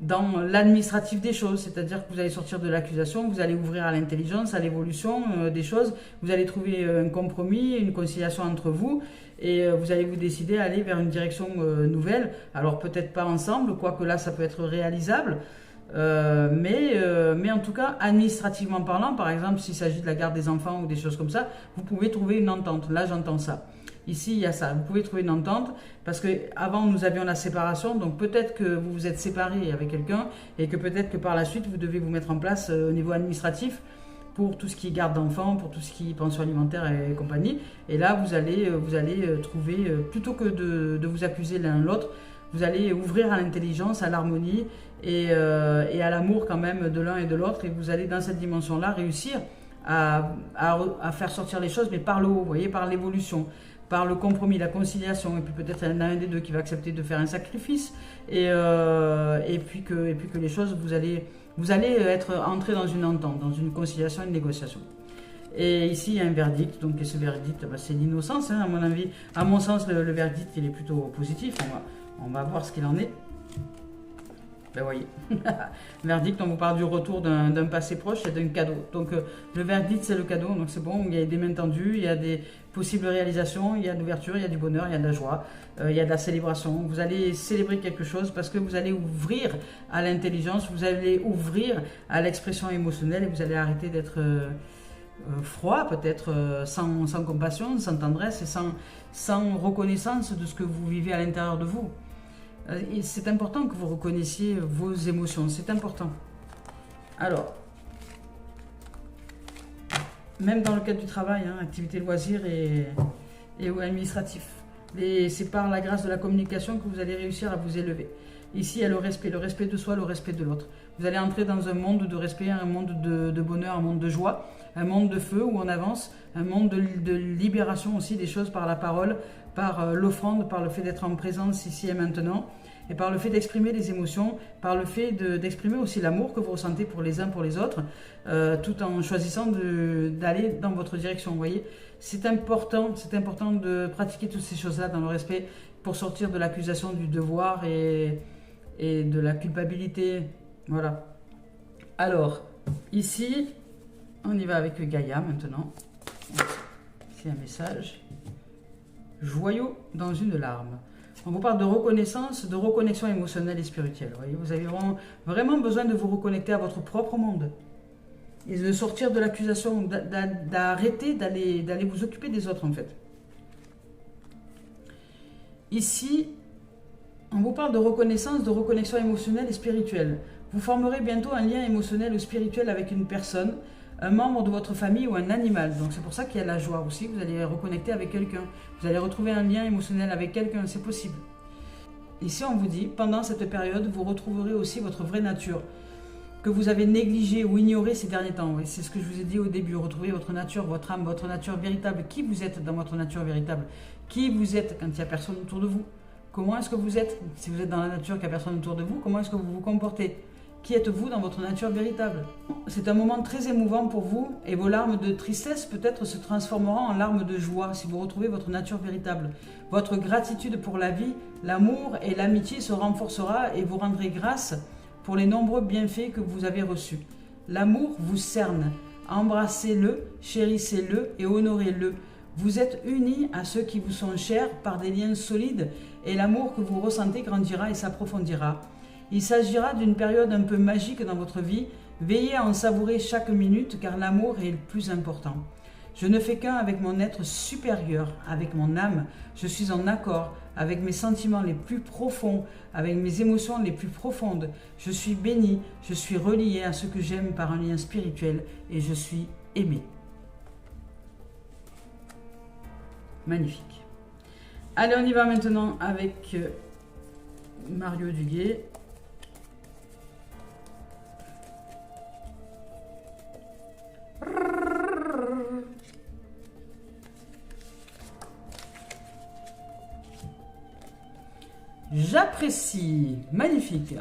dans l'administratif des choses, c'est-à-dire que vous allez sortir de l'accusation, vous allez ouvrir à l'intelligence, à l'évolution des choses, vous allez trouver un compromis, une conciliation entre vous, et vous allez vous décider à aller vers une direction nouvelle. Alors peut-être pas ensemble, quoique là ça peut être réalisable, mais en tout cas, administrativement parlant, par exemple, s'il s'agit de la garde des enfants ou des choses comme ça, vous pouvez trouver une entente. Là, j'entends ça. Ici, il y a ça. Vous pouvez trouver une entente parce qu'avant, nous avions la séparation. Donc, peut-être que vous vous êtes séparé avec quelqu'un et que peut-être que par la suite, vous devez vous mettre en place au niveau administratif pour tout ce qui est garde d'enfants, pour tout ce qui est pension alimentaire et compagnie. Et là, vous allez trouver, plutôt que de vous accuser l'un l'autre, vous allez ouvrir à l'intelligence, à l'harmonie et à l'amour quand même de l'un et de l'autre. Et vous allez, dans cette dimension-là, réussir à faire sortir les choses, mais par le haut, vous voyez, par l'évolution, par le compromis, la conciliation. Et puis peut-être il y en a un des deux qui va accepter de faire un sacrifice. Et puis que les choses, vous allez être entré dans une entente, dans une conciliation, une négociation. Et ici, il y a un verdict. Donc ce verdict, c'est l'innocence, hein, à mon avis. À mon sens, le verdict, il est plutôt positif. On va voir ce qu'il en est. Ben voyez, verdict, on vous parle du retour d'un passé proche et d'un cadeau. Donc le verdict, c'est le cadeau, donc c'est bon, il y a des mains tendues, il y a des possibles réalisations, il y a de l'ouverture, il y a du bonheur, il y a de la joie, il y a de la célébration. Vous allez célébrer quelque chose parce que vous allez ouvrir à l'intelligence, vous allez ouvrir à l'expression émotionnelle et vous allez arrêter d'être froid, peut-être sans compassion, sans tendresse et sans reconnaissance de ce que vous vivez à l'intérieur de vous. C'est important que vous reconnaissiez vos émotions, c'est important. Alors, même dans le cadre du travail, hein, activité loisirs et administratif, c'est par la grâce de la communication que vous allez réussir à vous élever. Ici, il y a le respect de soi, le respect de l'autre. Vous allez entrer dans un monde de respect, un monde de bonheur, un monde de joie, un monde de feu où on avance, un monde de libération aussi des choses par la parole, par l'offrande, par le fait d'être en présence ici et maintenant, et par le fait d'exprimer les émotions, par le fait d'exprimer aussi l'amour que vous ressentez pour les uns pour les autres, tout en choisissant d'aller dans votre direction. Vous voyez, c'est important de pratiquer toutes ces choses-là dans le respect pour sortir de l'accusation du devoir et de la culpabilité. Voilà. Alors, ici, on y va avec Gaïa maintenant. Ici un message. Joyau dans une larme. On vous parle de reconnaissance, de reconnexion émotionnelle et spirituelle. Vous voyez, vous avez vraiment besoin de vous reconnecter à votre propre monde. Et de sortir de l'accusation, d'arrêter d'aller vous occuper des autres en fait. Ici, on vous parle de reconnaissance, de reconnexion émotionnelle et spirituelle. Vous formerez bientôt un lien émotionnel ou spirituel avec une personne, un membre de votre famille ou un animal. Donc c'est pour ça qu'il y a la joie aussi, vous allez reconnecter avec quelqu'un. Vous allez retrouver un lien émotionnel avec quelqu'un, c'est possible. Ici on vous dit, pendant cette période, vous retrouverez aussi votre vraie nature, que vous avez négligée ou ignorée ces derniers temps. Oui, c'est ce que je vous ai dit au début, retrouvez votre nature, votre âme, votre nature véritable. Qui vous êtes dans votre nature véritable? Qui vous êtes quand il n'y a personne autour de vous? Comment est-ce que vous êtes? Si vous êtes dans la nature, qu'il n'y a personne autour de vous, comment est-ce que vous vous comportez? Qui êtes-vous dans votre nature véritable? C'est un moment très émouvant pour vous et vos larmes de tristesse peut-être se transformeront en larmes de joie si vous retrouvez votre nature véritable. Votre gratitude pour la vie, l'amour et l'amitié se renforcera et vous rendrez grâce pour les nombreux bienfaits que vous avez reçus. L'amour vous cerne. Embrassez-le, chérissez-le et honorez-le. Vous êtes unis à ceux qui vous sont chers par des liens solides et l'amour que vous ressentez grandira et s'approfondira. Il s'agira d'une période un peu magique dans votre vie. Veillez à en savourer chaque minute car l'amour est le plus important. Je ne fais qu'un avec mon être supérieur, avec mon âme. Je suis en accord avec mes sentiments les plus profonds, avec mes émotions les plus profondes. Je suis béni, je suis relié à ce que j'aime par un lien spirituel et je suis aimé. Magnifique. Allez, on y va maintenant avec Mario Duguay. J'apprécie, magnifique,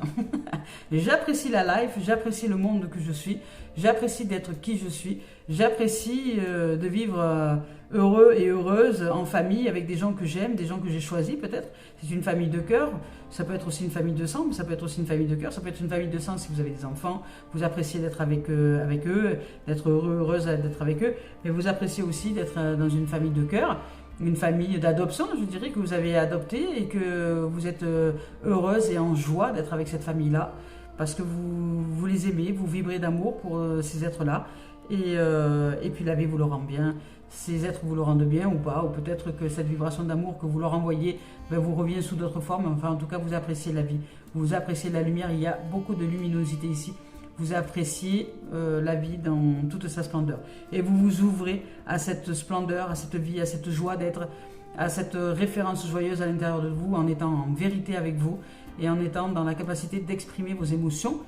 j'apprécie la life, j'apprécie le monde que je suis, j'apprécie d'être qui je suis, j'apprécie de vivre heureux et heureuse en famille avec des gens que j'aime, des gens que j'ai choisis peut-être. C'est une famille de cœur, ça peut être aussi une famille de sang, mais ça peut être aussi une famille de cœur, ça peut être une famille de sang si vous avez des enfants, vous appréciez d'être avec eux, d'être heureux, heureuse d'être avec eux, mais vous appréciez aussi d'être dans une famille de cœur. Une famille d'adoption, je dirais, que vous avez adoptée et que vous êtes heureuse et en joie d'être avec cette famille-là parce que vous les aimez, vous vibrez d'amour pour ces êtres-là et puis la vie vous le rend bien. Ces êtres vous le rendent bien ou pas, ou peut-être que cette vibration d'amour que vous leur envoyez vous revient sous d'autres formes. Enfin, en tout cas, vous appréciez la vie, vous appréciez la lumière. Il y a beaucoup de luminosité ici. Vous appréciez la vie dans toute sa splendeur. Et vous vous ouvrez à cette splendeur, à cette vie, à cette joie d'être, à cette référence joyeuse à l'intérieur de vous, en étant en vérité avec vous et en étant dans la capacité d'exprimer vos émotions.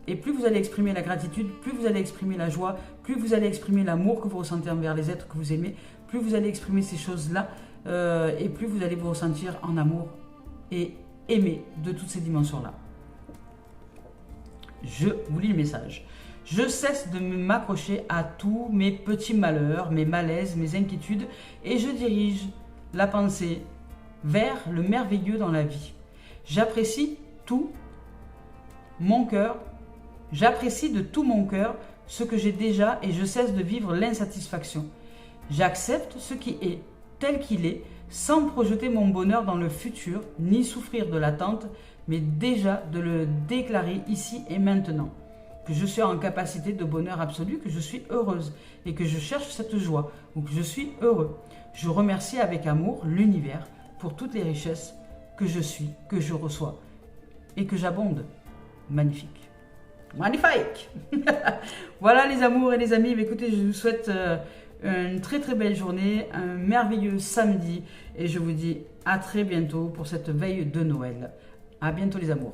Et plus vous allez exprimer la gratitude, plus vous allez exprimer la joie, plus vous allez exprimer l'amour que vous ressentez envers les êtres que vous aimez, plus vous allez exprimer ces choses-là et plus vous allez vous ressentir en amour et aimer de toutes ces dimensions-là. Je vous lis le message. Je cesse de m'accrocher à tous mes petits malheurs, mes malaises, mes inquiétudes et je dirige la pensée vers le merveilleux dans la vie. J'apprécie tout mon cœur, j'apprécie de tout mon cœur ce que j'ai déjà et je cesse de vivre l'insatisfaction. J'accepte ce qui est tel qu'il est sans projeter mon bonheur dans le futur ni souffrir de l'attente, mais déjà de le déclarer ici et maintenant, que je suis en capacité de bonheur absolu, que je suis heureuse et que je cherche cette joie, ou que je suis heureux. Je remercie avec amour l'univers pour toutes les richesses que je suis, que je reçois et que j'abonde. Magnifique. Magnifique. Voilà les amours et les amis, écoutez, je vous souhaite une très très belle journée, un merveilleux samedi et je vous dis à très bientôt pour cette veille de Noël. À bientôt les amours.